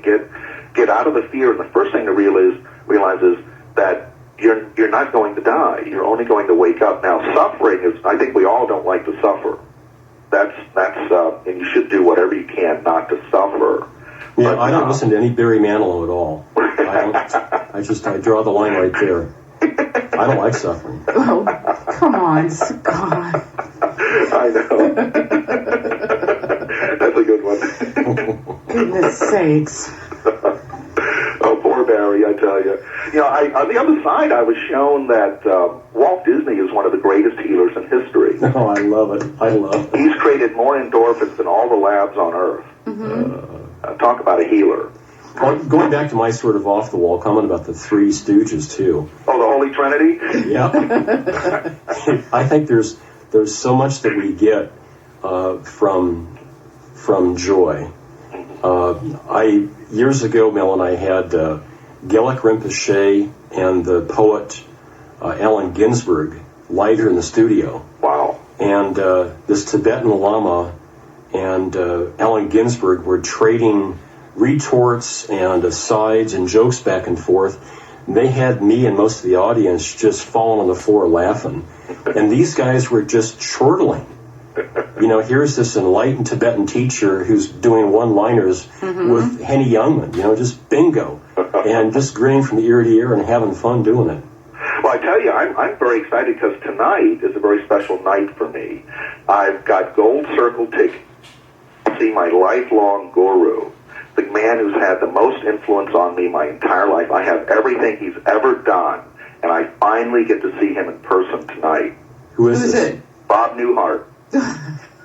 Get out of the fear, and the first thing to realize is that you're not going to die. You're only going to wake up. Now, suffering is, I think we all don't like to suffer. and you should do whatever you can not to suffer. Yeah, I don't listen to any Barry Manilow at all. I draw the line right there. I don't like suffering. Oh, come on, Scott. I know. That's a good one. Goodness sakes. Oh, poor Barry, I tell you. You know, on the other side, I was shown that Walt Disney is one of the greatest healers in history. Oh, I love it. I love it. He's created more endorphins than all the labs on Earth. Talk about a healer. Going back to my sort of off-the-wall comment about the Three Stooges, too. Oh, the Holy Trinity? Yeah. I think there's so much that we get from joy. Years ago, Mel and I had Gelik Rinpoche and the poet Allen Ginsberg live here in the studio. Wow. And this Tibetan Lama and Allen Ginsberg were trading retorts and asides and jokes back and forth. And they had me and most of the audience just falling on the floor laughing. And these guys were just chortling. You know, here's this enlightened Tibetan teacher who's doing one-liners with Henny Youngman, you know, just bingo. And just grinning from ear to ear and having fun doing it. Well, I tell you, I'm very excited because tonight is a very special night for me. I've got gold circle tickets to see my lifelong guru, the man who's had the most influence on me my entire life. I have everything he's ever done, and I finally get to see him in person tonight. Who is it? Bob Newhart.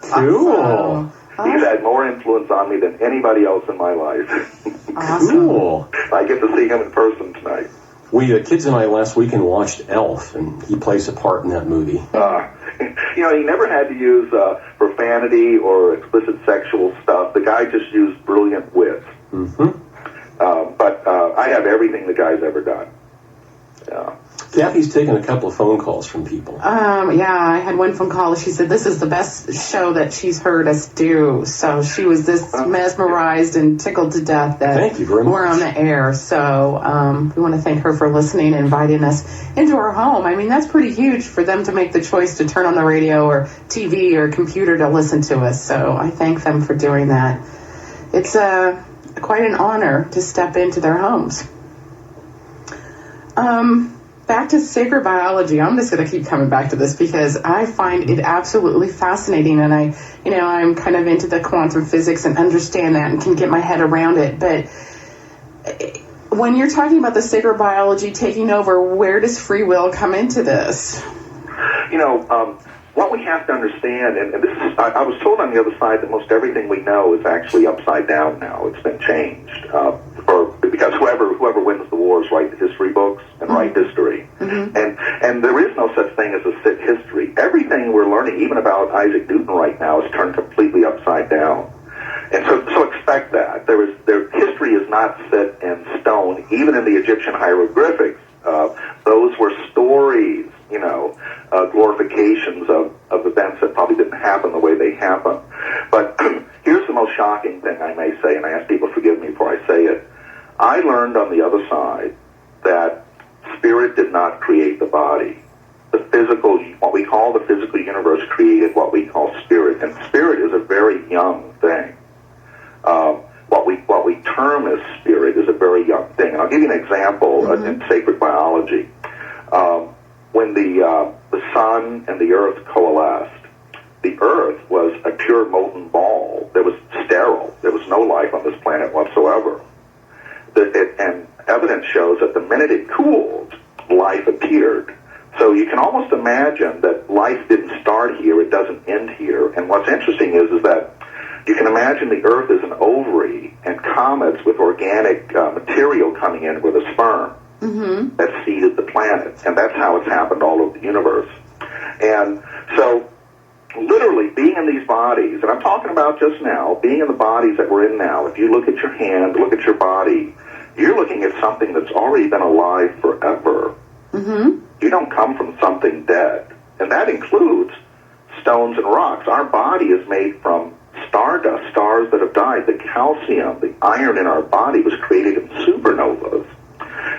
Cool. He's had more influence on me than anybody else in my life. Awesome. Cool. I get to see him in person tonight. We, kids and I, last weekend watched Elf, and he plays a part in that movie. You know, he never had to use profanity or explicit sexual stuff. The guy just used brilliant wit. But I have everything the guy's ever done. Yeah. Kathy's taken a couple of phone calls from people. Yeah, I had one phone call. She said this is the best show that she's heard us do. So she was this mesmerized and tickled to death that Thank you very much. we're on the air. So we want to thank her for listening and inviting us into her home. I mean, that's pretty huge for them to make the choice to turn on the radio or TV or computer to listen to us. So I thank them for doing that. It's quite an honor to step into their homes. Back to sacred biology. I'm just going to keep coming back to this because I find it absolutely fascinating, and I'm kind of into the quantum physics and understand that and can get my head around it. But when you're talking about the sacred biology taking over, where does free will come into this? You know, what we have to understand, and this is, I was told on the other side that most everything we know is actually upside down now. It's been changed. Because whoever wins the wars write the history books and write history. And there is no such thing as a set history. Everything we're learning, even about Isaac Newton right now, is turned completely upside down. And so expect that. Their history is not set in stone. Even in the Egyptian hieroglyphics, those were stories, you know, glorifications of events that probably didn't happen the way they happened. But here's the most shocking thing I may say, and I ask people to forgive me before I say it. I learned on the other side that spirit did not create the body. The physical, what we call the physical universe, created what we call spirit, and spirit is a very young thing. What we term as spirit is a very young thing. And I'll give you an example in sacred biology. When the sun and the earth coalesced, the earth was a pure molten ball. There was sterile. There was no life on this planet whatsoever. And evidence shows that the minute it cooled, life appeared. So you can almost imagine that life didn't start here, it doesn't end here. And what's interesting is that you can imagine the Earth as an ovary and comets with organic material coming in with a sperm that seeded the planet. And that's how it's happened all over the universe. And so literally being in these bodies, and I'm talking about just now, being in the bodies that we're in now, if you look at your hand, look at your body, you're looking at something that's already been alive forever. You don't come from something dead. And that includes stones and rocks. Our body is made from stardust, stars that have died. The calcium, the iron in our body was created in supernovas.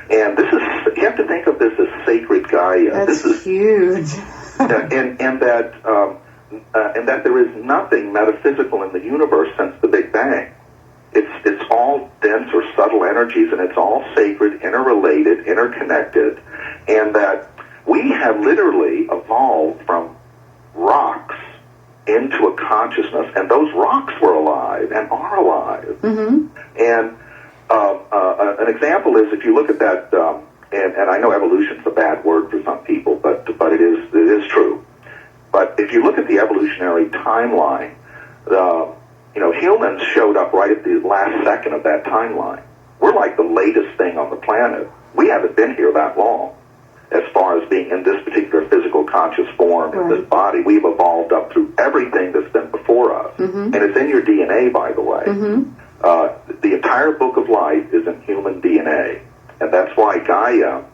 And this is, you have to think of this as sacred Gaia. That's this is huge. and that that there is nothing metaphysical in the universe since the Big Bang. It's all dense or subtle energies, and it's all sacred, interrelated, interconnected, and that we have literally evolved from rocks into a consciousness, and those rocks were alive and are alive. Mm-hmm. And an example is, if you look at that, and I know evolution's a bad word for some people, but it is true. But if you look at the evolutionary timeline, humans showed up right at the last second of that timeline. We're like the latest thing on the planet. We haven't been here that long as far as being in this particular physical conscious form in this body. We've evolved up through everything that's been before us. Mm-hmm. And it's in your DNA, by the way. Mm-hmm. The entire book of life is in human DNA. And that's why Gaia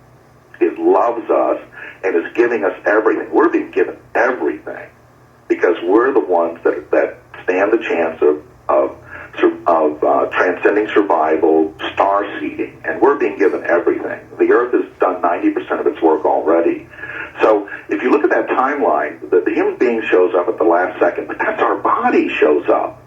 loves us and is giving us everything. We're being given everything because we're the ones that stand the chance of transcending survival, star seeding, and we're being given everything. The Earth has done 90% of its work already. So if you look at that timeline, the human being shows up at the last second, but that's our body shows up.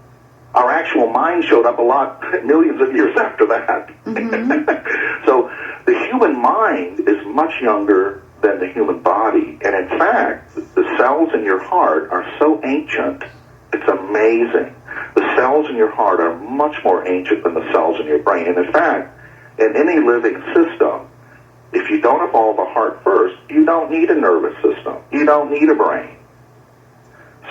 Our actual mind showed up a lot, millions of years after that. Mm-hmm. So the human mind is much younger than the human body, and in fact, the cells in your heart are so ancient, it's amazing. The cells in your heart are much more ancient than the cells in your brain. And in fact, in any living system, if you don't evolve a heart first, you don't need a nervous system. You don't need a brain.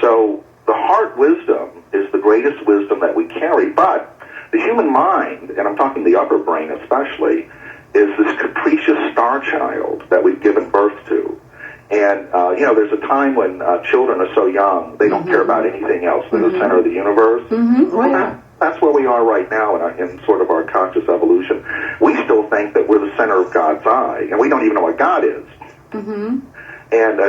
So the heart wisdom is the greatest wisdom that we carry. But the human mind, and I'm talking the upper brain especially, is this capricious star child that we've given birth to. And, there's a time when children are so young, they don't care about anything else. They're the center of the universe. Mm-hmm. Oh, yeah. That's where we are right now in sort of our conscious evolution. We still think that we're the center of God's eye, and we don't even know what God is. Mm-hmm. And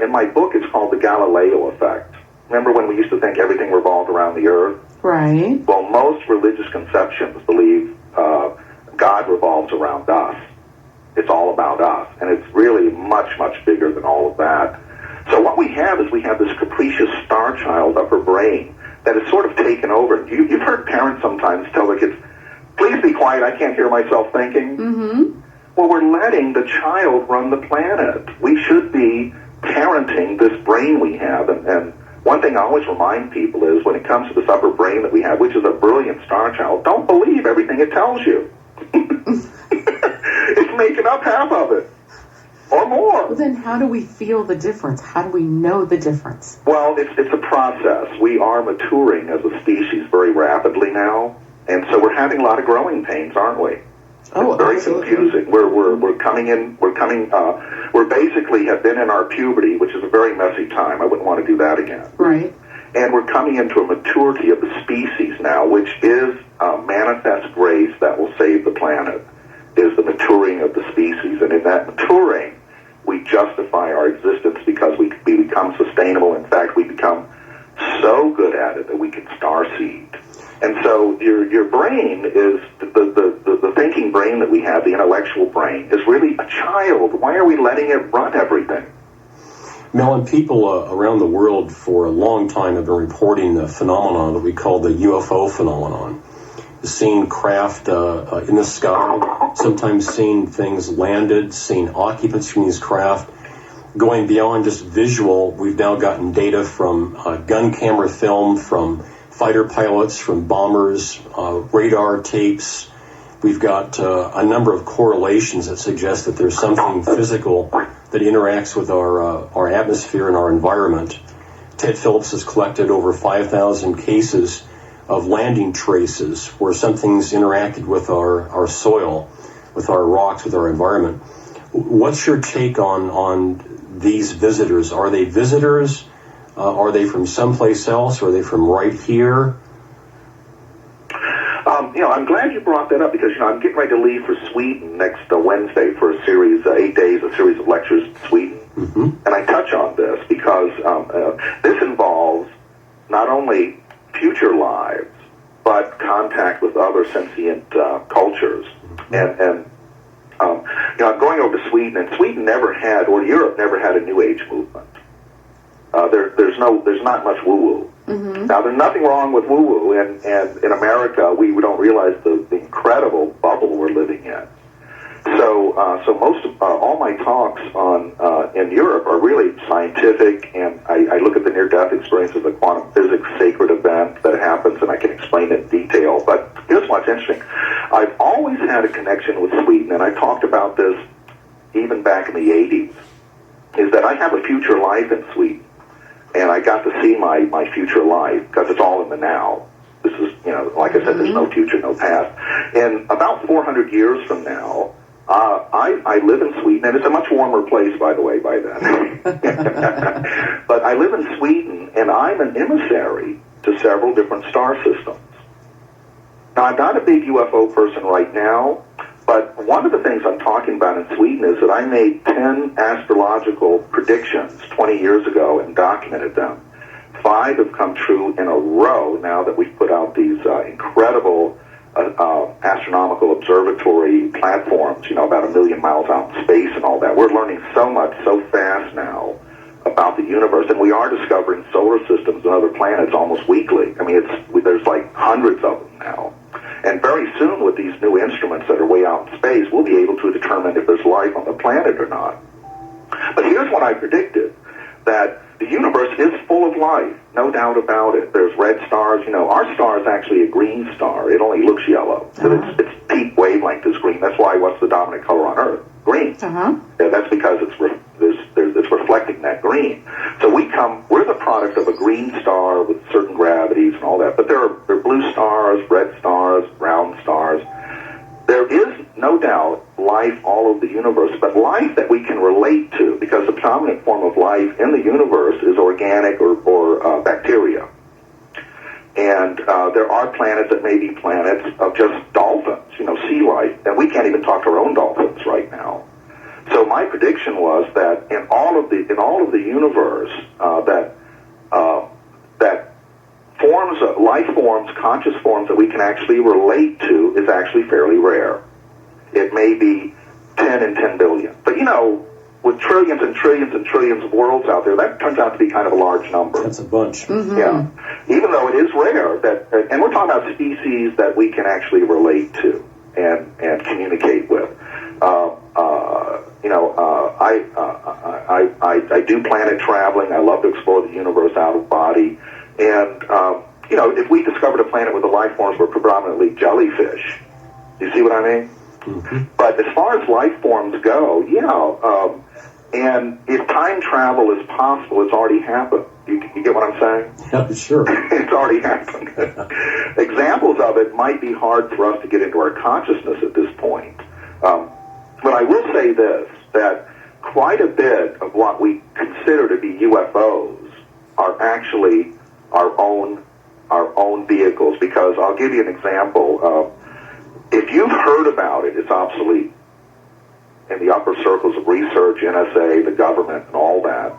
in my book, it's called the Galileo effect. Remember when we used to think everything revolved around the Earth? Right. Well, most religious conceptions believe God revolves around us. It's all about us, and it's really much, much bigger than all of that. So what we have is we have this capricious star child upper brain that is sort of taken over. You've heard parents sometimes tell their kids, please be quiet, I can't hear myself thinking. Mm-hmm. Well, we're letting the child run the planet. We should be parenting this brain we have. And one thing I always remind people is when it comes to this upper brain that we have, which is a brilliant star child, don't believe everything it tells you. It's making up half of it, or more. Well, then how do we feel the difference? How do we know the difference? Well, it's a process. We are maturing as a species very rapidly now, and so we're having a lot of growing pains, aren't we? Oh, it's very absolutely. confusing. We're basically have been in our puberty, which is a very messy time. I wouldn't want to do that again. Right. And we're coming into a maturity of the species now, which is manifest grace that will save the planet, is the maturing of the species. And in that maturing, we justify our existence because we become sustainable. In fact, we become so good at it that we can starseed. And so your brain is, the thinking brain that we have, the intellectual brain, is really a child. Why are we letting it run everything? Mellen, people around the world for a long time have been reporting the phenomenon that we call the UFO phenomenon. Seeing craft in the sky, sometimes seeing things landed, seeing occupants from these craft. Going beyond just visual, we've now gotten data from gun camera film, from fighter pilots, from bombers, radar tapes. We've got a number of correlations that suggest that there's something physical that interacts with our atmosphere and our environment. Ted Phillips has collected over 5,000 cases of landing traces where something's interacted with our soil, with our rocks, with our environment. What's your take on these visitors? Are they visitors? Are they from someplace else? Are they from right here? I'm glad you brought that up because, I'm getting ready to leave for Sweden next Wednesday for a series, 8 days, a series of lectures in Sweden. Mm-hmm. And I touch on this because this involves not only future lives, but contact with other sentient cultures. And I'm going over to Sweden, and Sweden never had, or Europe never had a New Age movement. there's not much woo-woo. Mm-hmm. Now, there's nothing wrong with woo-woo, and in America, we don't realize the incredible bubble we're living in. So most of all my talks in Europe are really scientific, and I look at the near-death experience as a quantum physics sacred event that happens, and I can explain it in detail. But here's what's interesting. I've always had a connection with Sweden, and I talked about this even back in the 80s, is that I have a future life in Sweden, and I got to see my future life, because it's all in the now. This is, like I said, there's no future, no past. And about 400 years from now, I live in Sweden, and it's a much warmer place, by the way, by then. But I live in Sweden, and I'm an emissary to several different star systems. Now, I'm not a big UFO person right now, but one of the things I'm talking about in Sweden is that I made 10 astrological predictions 20 years ago and documented them. 5 have come true in a row now that we've put out these incredible astronomical observatory platforms, about 1 million miles out in space and all that. We're learning so much so fast now about the universe, and we are discovering solar systems and other planets almost weekly. I mean, there's like hundreds of them now. And very soon, with these new instruments that are way out in space, we'll be able to determine if there's life on the planet or not. But here's what I predicted, that the universe is full of life, no doubt about it. There's red stars. Our star is actually a green star. It only looks yellow. So its peak wavelength is green. That's why what's the dominant color on Earth? Green. Yeah, that's because it's reflecting that green. So we're the product of a green star with certain gravities and all that. But there are blue stars, red stars, brown stars. There is, no doubt, life all over the universe, but life that we can relate to, because the predominant form of life in the universe is organic or bacteria. And there are planets that may be planets of just dolphins, sea life, and we can't even talk to our own dolphins right now. So my prediction was that in all of the universe, that life forms, conscious forms that we can actually relate to is actually fairly rare. It may be 10 in 10 billion. But, with trillions and trillions and trillions of worlds out there, that turns out to be kind of a large number. That's a bunch. Mm-hmm. Yeah. Even though it is rare, and we're talking about species that we can actually relate to and communicate with. I do planet traveling. I love to explore the universe out of body. And, if we discovered a planet where the life forms were predominantly jellyfish, you see what I mean? Mm-hmm. But as far as life forms go, and if time travel is possible, it's already happened. You get what I'm saying? Yeah, sure. It's already happened. Examples of it might be hard for us to get into our consciousness at this point. But I will say this, that quite a bit of what we consider to be UFOs are actually our own vehicles, because I'll give you an example. If you've heard about it, it's obsolete in the upper circles of research, NSA, the government, and all that.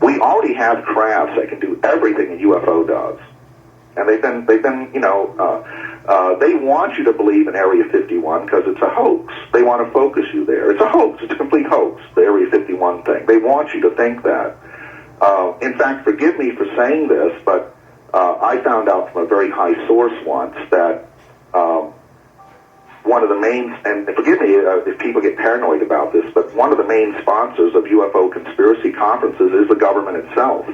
We already have crafts that can do everything a UFO does, and they've been they want you to believe in Area 51 because it's a hoax. They want to focus you there. It's a hoax. It's a complete hoax, the Area 51 thing. They want you to think that. In fact, forgive me for saying this, but I found out from a very high source once that one of the main, and forgive me if people get paranoid about this, but one of the main sponsors of UFO conspiracy conferences is the government itself.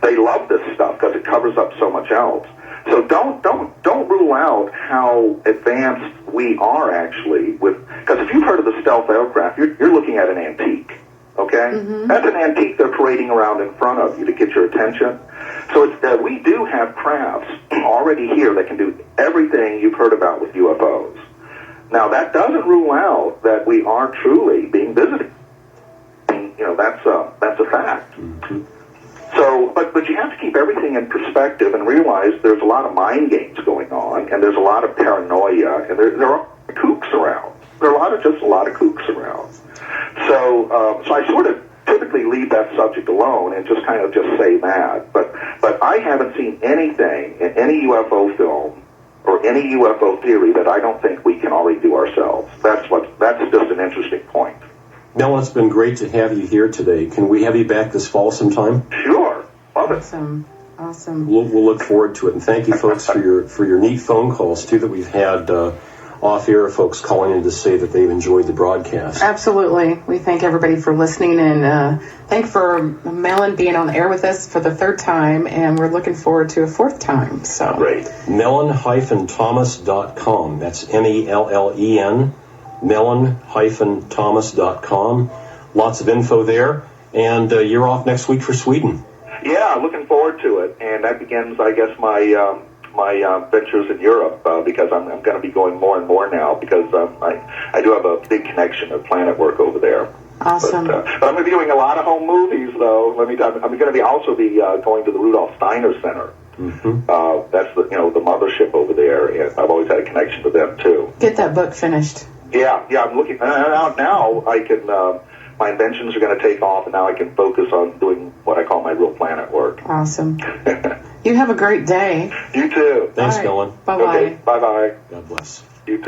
They love this stuff because it covers up so much else. So don't rule out how advanced we are actually because if you've heard of the stealth aircraft, you're looking at an antique. Okay? Mm-hmm. That's an antique they're parading around in front of you to get your attention. So we do have crafts already here that can do everything you've heard about with UFOs. Now, that doesn't rule out that we are truly being visited. That's a fact. Mm-hmm. So, but you have to keep everything in perspective and realize there's a lot of mind games going on, and there's a lot of paranoia, and there are kooks around. There are a lot of kooks around. So I sort of typically leave that subject alone and just kind of just say that. But I haven't seen anything in any UFO film or any UFO theory that I don't think we can already do ourselves. That's just an interesting point. Mellen, it's been great to have you here today. Can we have you back this fall sometime? Sure. Love it. Awesome. We'll look forward to it. And thank you, folks, for your neat phone calls, too, that we've had off-air folks calling in to say that they've enjoyed the broadcast. Absolutely. We thank everybody for listening, and thank for Mellen being on the air with us for the third time, and we're looking forward to a fourth time. So great. Mellen-Thomas.com. That's Mellen. Mellen-Thomas.com. Lots of info there. And you're off next week for Sweden. Yeah, looking forward to it. And that begins, I guess, my ventures in Europe because I'm going to be going more and more now because I do have a big connection of planet work over there. Awesome. But I'm going to be doing a lot of home movies, though. Let me tell you, I'm going to also be going to the Rudolf Steiner Center. Mm-hmm. That's the the mothership over there, and I've always had a connection to them too. Get that book finished. Yeah. I'm looking now. I can. My inventions are going to take off, and now I can focus on doing what I call my real planet work. Awesome. You have a great day. You too. Thanks, Mellen. Bye-bye. Okay, bye-bye. God bless. You too.